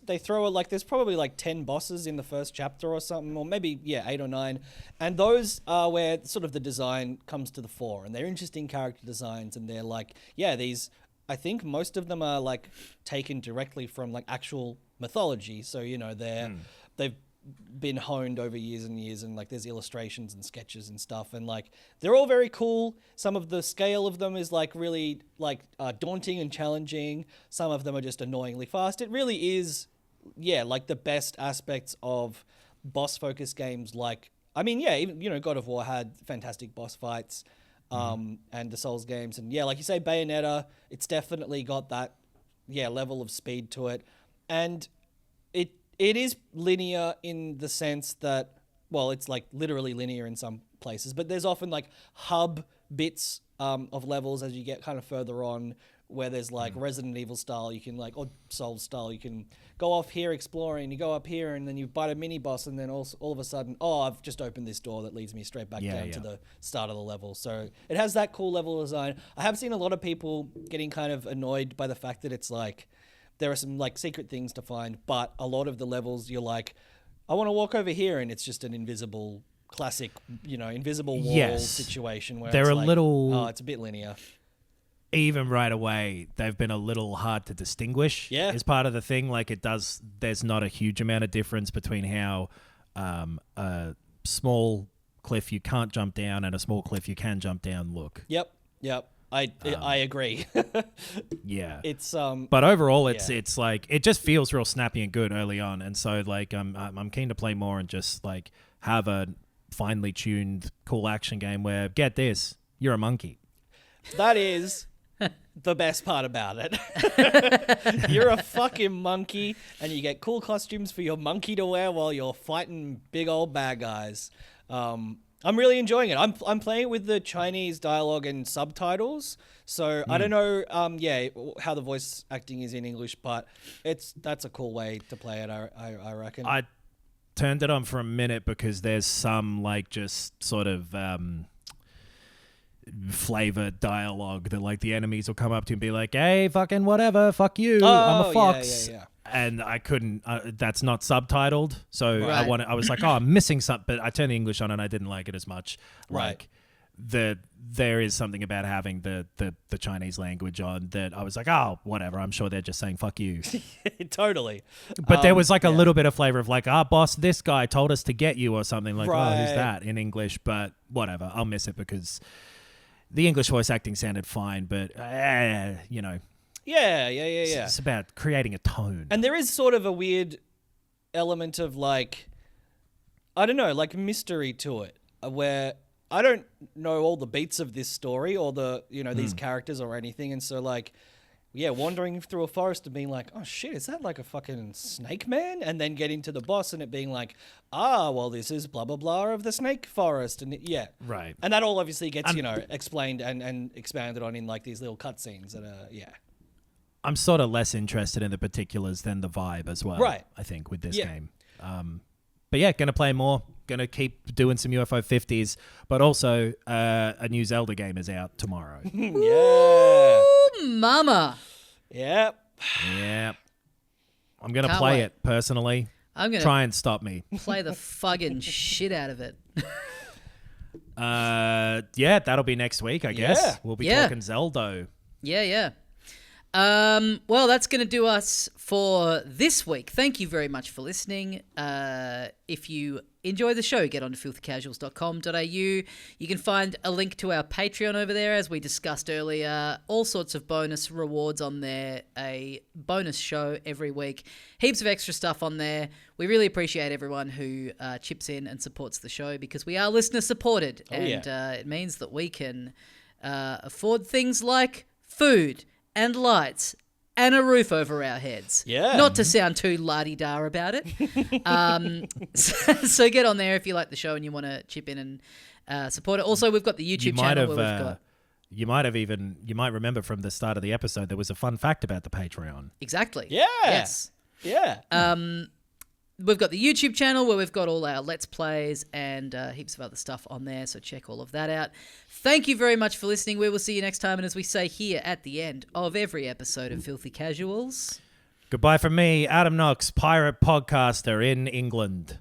they throw it like there's probably like 10 bosses in the first chapter or something, or maybe 8 or 9, and those are where sort of the design comes to the fore, and they're interesting character designs, and they're like these, I think most of them are like taken directly from like actual mythology, so they've been honed over years and years, and like there's illustrations and sketches and stuff, and like they're all very cool. Some of the scale of them is like really like daunting and challenging. Some of them are just annoyingly fast. It really is like the best aspects of boss focused games. Like, I mean, yeah, even, you know, God of War had fantastic boss fights, and the Souls games, and yeah, like you say, Bayonetta, it's definitely got that, level of speed to it, and it is linear in the sense that, well, it's like literally linear in some places, but there's often like hub bits of levels as you get kind of further on, where there's like Resident Evil style, you can like, or Souls style, you can go off here exploring, you go up here, and then you fight a mini boss, and then all of a sudden, I've just opened this door that leads me straight back down to the start of the level. So it has that cool level design. I have seen a lot of people getting kind of annoyed by the fact that it's like, there are some like secret things to find, but a lot of the levels you're like, I want to walk over here, and it's just an invisible classic, you know, invisible wall situation where they're it's a like, little, it's a bit linear. Even right away, they've been a little hard to distinguish. Yeah. Is part of the thing. Like there's not a huge amount of difference between how a small cliff you can't jump down and a small cliff you can jump down look. Yep. I agree. Yeah. It's but overall it's like it just feels real snappy and good early on, and so like I'm keen to play more and just like have a finely tuned cool action game where, get this, you're a monkey. That is the best part about it. You're a fucking monkey, and you get cool costumes for your monkey to wear while you're fighting big old bad guys. I'm really enjoying it. I'm playing it with the Chinese dialogue and subtitles, so I don't know how the voice acting is in English, but that's a cool way to play it, I reckon. I turned it on for a minute because there's some like just sort of flavor dialogue that like the enemies will come up to and be like, hey, fucking whatever, fuck you, I'm a fox. Yeah. And I couldn't, that's not subtitled. So Right. I was like, I'm missing something, but I turned the English on and I didn't like it as much. Right. Like there is something about having the Chinese language on that I was like, whatever, I'm sure they're just saying fuck you. Totally. But there was like a little bit of flavor of like, boss, this guy told us to get you or something, like, Right. who's that in English? But whatever, I'll miss it because the English voice acting sounded fine, but you know. Yeah. It's about creating a tone. And there is sort of a weird element of like, I don't know, like mystery to it, where I don't know all the beats of this story or the, you know, these characters or anything. And so like, wandering through a forest and being like, oh shit, is that like a fucking snake man? And then getting to the boss and it being like, well, this is blah, blah, blah of the snake forest. And Right. And that all obviously gets, explained and expanded on in like these little cutscenes that I'm sort of less interested in the particulars than the vibe as well. Right. I think with this game. But yeah, gonna play more. Gonna keep doing some UFO 50s, but also a new Zelda game is out tomorrow. Yeah. Mama. Yep. Yeah. I'm gonna Can't play wait. it personally. I'm gonna Try and stop me. play the fucking shit out of it. That'll be next week, I guess. Yeah. We'll be Yeah. talking Zelda. Yeah. Well, that's going to do us for this week. Thank you very much for listening. If you enjoy the show, get on to filthycasuals.com.au. You can find a link to our Patreon over there, as we discussed earlier. All sorts of bonus rewards on there. A bonus show every week. Heaps of extra stuff on there. We really appreciate everyone who chips in and supports the show, because we are listener supported. It means that we can afford things like food and lights and a roof over our heads. Yeah. Not to sound too la-di-da about it. So get on there if you like the show and you want to chip in and support it. Also, we've got the YouTube channel where we've got... You might remember from the start of the episode, there was a fun fact about the Patreon. Exactly. Yeah. Yes. Yeah. We've got the YouTube channel where we've got all our Let's Plays and heaps of other stuff on there, so check all of that out. Thank you very much for listening. We will see you next time, and as we say here at the end of every episode of Filthy Casuals... Goodbye from me, Adam Knox, pirate podcaster in England.